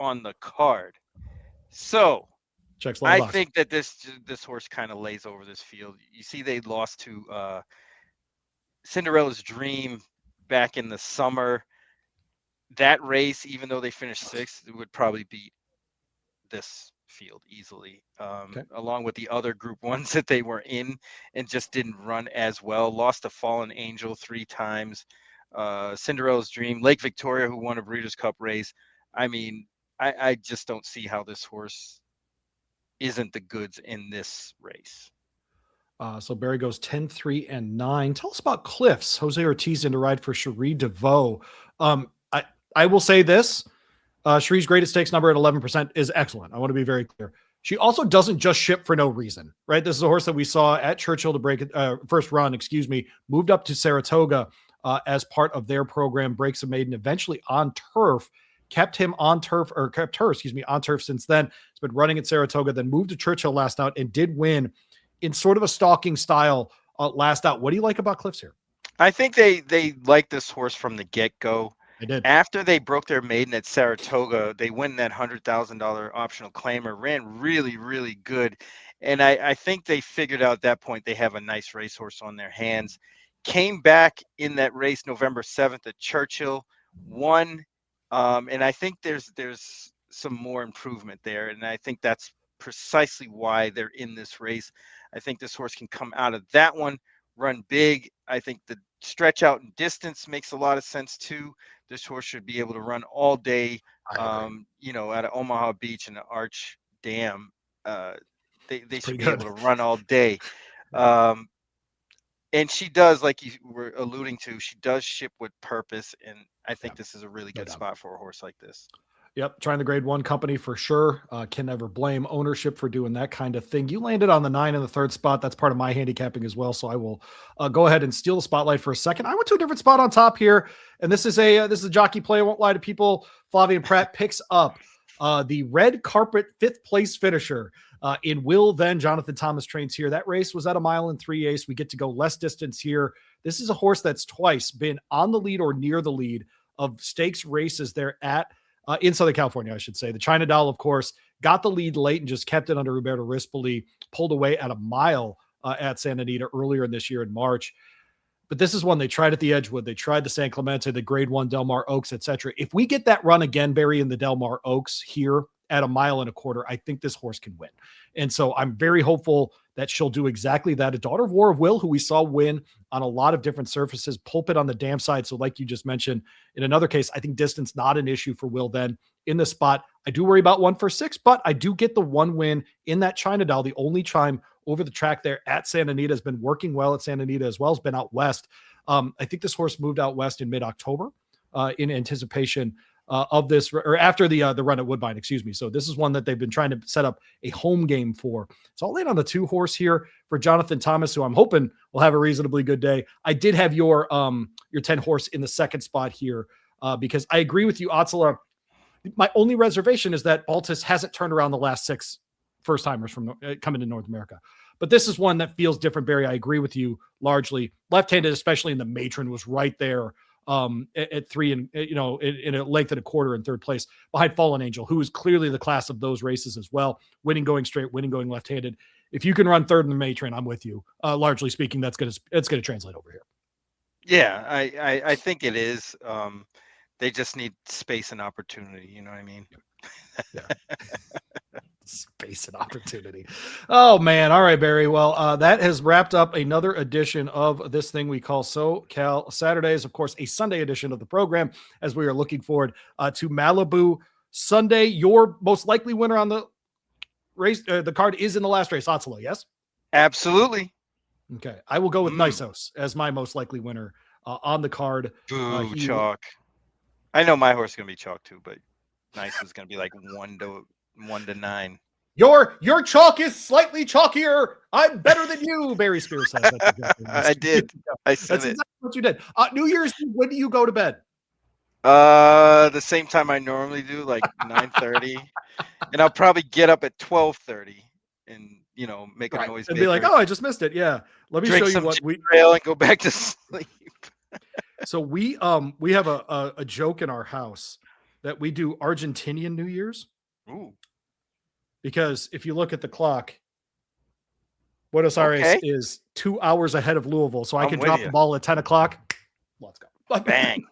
on the card. So I think that this horse kind of lays over this field. You see, they lost to Cinderella's Dream back in the summer. That race, even though they finished 6th, it would probably beat this field easily, along with the other group 1s that they were in and just didn't run as well. Lost to Fallen Angel 3 times, Cinderella's Dream, Lake Victoria, who won a Breeders' Cup race. I mean, I just don't see how this horse isn't the goods in this race. So Barry goes 10, 3, and 9. Tell us about Cliffs. Jose Ortiz in to ride for Cherie DeVoe. I will say this. Cherie's greatest stakes number at 11% is excellent. I want to be very clear. She also doesn't just ship for no reason, right? This is a horse that we saw at Churchill to break first run, moved up to Saratoga as part of their program, breaks a maiden, eventually on turf, kept her, on turf since then. It's been running at Saratoga, then moved to Churchill last out and did win in sort of a stalking style last out. What do you like about Cliffs here? I think they like this horse from the get-go. They did. After they broke their maiden at Saratoga, they win that $100,000 optional claimer, ran really, really good. And I think they figured out at that point they have a nice racehorse on their hands. Came back in that race November 7th at Churchill, won. And I think there's some more improvement there. And I think that's precisely why they're in this race. I think this horse can come out of that one, run big. I think the stretch out in distance makes a lot of sense too. This horse should be able to run all day, I agree. out of Omaha Beach and the Arch Dam. They It's should pretty be good. able to run all day. Yeah. And she does, like you were alluding to, she does ship with purpose. And I Yeah. think this is a really No good doubt. spot for a horse like this. Yep, trying the grade one company for sure. Can never blame ownership for doing that kind of thing. You landed on the 9 in the third spot. That's part of my handicapping as well. So I will go ahead and steal the spotlight for a second. I went to a different spot on top here, and this is a jockey play. I won't lie to people. Flavian Pratt picks up the red carpet 5th place finisher in Will Then. Jonathan Thomas trains here. That race was at 1 mile and 3/8. We get to go less distance here. This is a horse that's twice been on the lead or near the lead of stakes races there at in Southern California, I should say. The China Doll, of course, got the lead late and just kept it under Roberto Rispoli, pulled away at 1 mile at Santa Anita earlier in this year in March. But this is one they tried at the Edgewood. They tried the San Clemente, the grade 1 Del Mar Oaks, etc. If we get that run again, Barry, in the Del Mar Oaks here at 1.25 miles, I think this horse can win. And so I'm very hopeful that she'll do exactly that. A Daughter of War of Will, who we saw win on a lot of different surfaces, pulpit on the dam side. So like you just mentioned, in another case, I think distance not an issue for Will Then in the spot. I do worry about 1 for 6, but I do get the 1 win in that China Doll. The only time over the track there at Santa Anita has been working well at Santa Anita as well, has been out west. I think this horse moved out west in mid-October in anticipation of this, or after the run at Woodbine, excuse me. So this is one that they've been trying to set up a home game for. So I'll land on the 2 horse here for Jonathan Thomas, who I'm hoping will have a reasonably good day. I did have your 10 horse in the second spot here because I agree with you, Otzela. My only reservation is that Baltus hasn't turned around the last 6 first timers from coming to North America. But this is one that feels different, Barry. I agree with you largely. Left-handed, especially in the matron, was right there at 3 and in a length and a quarter in third place behind Fallen Angel, who is clearly the class of those races as well. Winning going straight, winning going left-handed. If you can run third in the matron, I'm with you. Largely speaking, it's going to translate over here. Yeah, I think it is. They just need space and opportunity. You know what I mean? Yeah. Space and opportunity. Oh man. All right, Barry. Well, that has wrapped up another edition of this thing we call SoCal Saturdays. Of course, a Sunday edition of the program as we are looking forward to Malibu Sunday. Your most likely winner on the race, the card is in the last race, Otzela, yes? Absolutely. Okay. I will go with Nisos as my most likely winner on the card. Boo, chalk. I know my horse is going to be chalk too, but Nice is going to be like 1 to 9. Your chalk is slightly chalkier. I'm better than you, Barry Spears says. That's exactly I did. I said That's exactly what you did. New Year's Eve, when do you go to bed? The same time I normally do, like 9:30, and I'll probably get up at 12:30 and make a noise and be like, "Oh, I just missed it." Yeah, let me show you what we trail and go back to sleep. So we have a joke in our house that we do Argentinian New Year's. Ooh. Because if you look at the clock, Buenos Aires is 2 hours ahead of Louisville, so I can drop the ball at 10 o'clock. Let's go. Bang.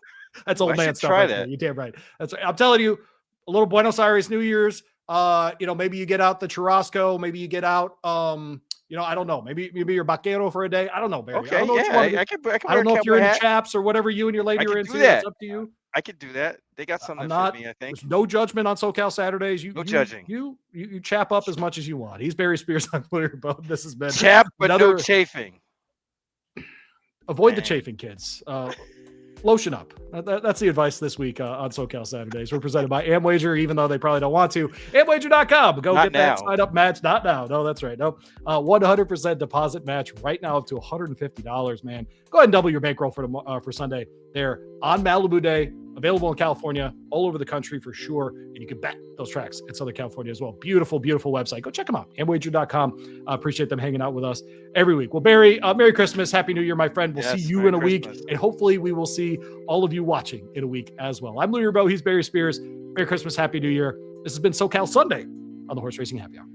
That's old man stuff. Try that. You damn right. I'm telling you, a little Buenos Aires New Year's. Maybe you get out the churrasco. Maybe you get out. I don't know. Maybe you're vaquero for a day. I don't know, Barry. Okay, I don't know I don't know if you're into chaps or whatever you and your lady are into. It's up to you. I could do that. They got something for me, I think. There's no judgment on SoCal Saturdays. No judging. You chap up as much as you want. He's Barry Spears on Louie Rabaut. This has been chap, but no chafing. Avoid the chafing, kids. Lotion up. That's the advice this week on SoCal Saturdays. We're presented by Amwager, even though they probably don't want to. Amwager.com. Go get that sign up match. Not now. No, that's right. No, 100% deposit match right now up to $150, man. Go ahead and double your bankroll for Sunday there on Malibu Day. Available in California, all over the country for sure. And you can bet those tracks in Southern California as well. Beautiful, beautiful website. Go check them out. Amwager.com. Appreciate them hanging out with us every week. Well, Barry, Merry Christmas. Happy New Year, my friend. We'll see you in a week. And hopefully we will see all of you watching in a week as well. I'm Louie Rabaut. He's Barry Spears. Merry Christmas. Happy New Year. This has been SoCal Sunday on the Horse Racing Happy Hour.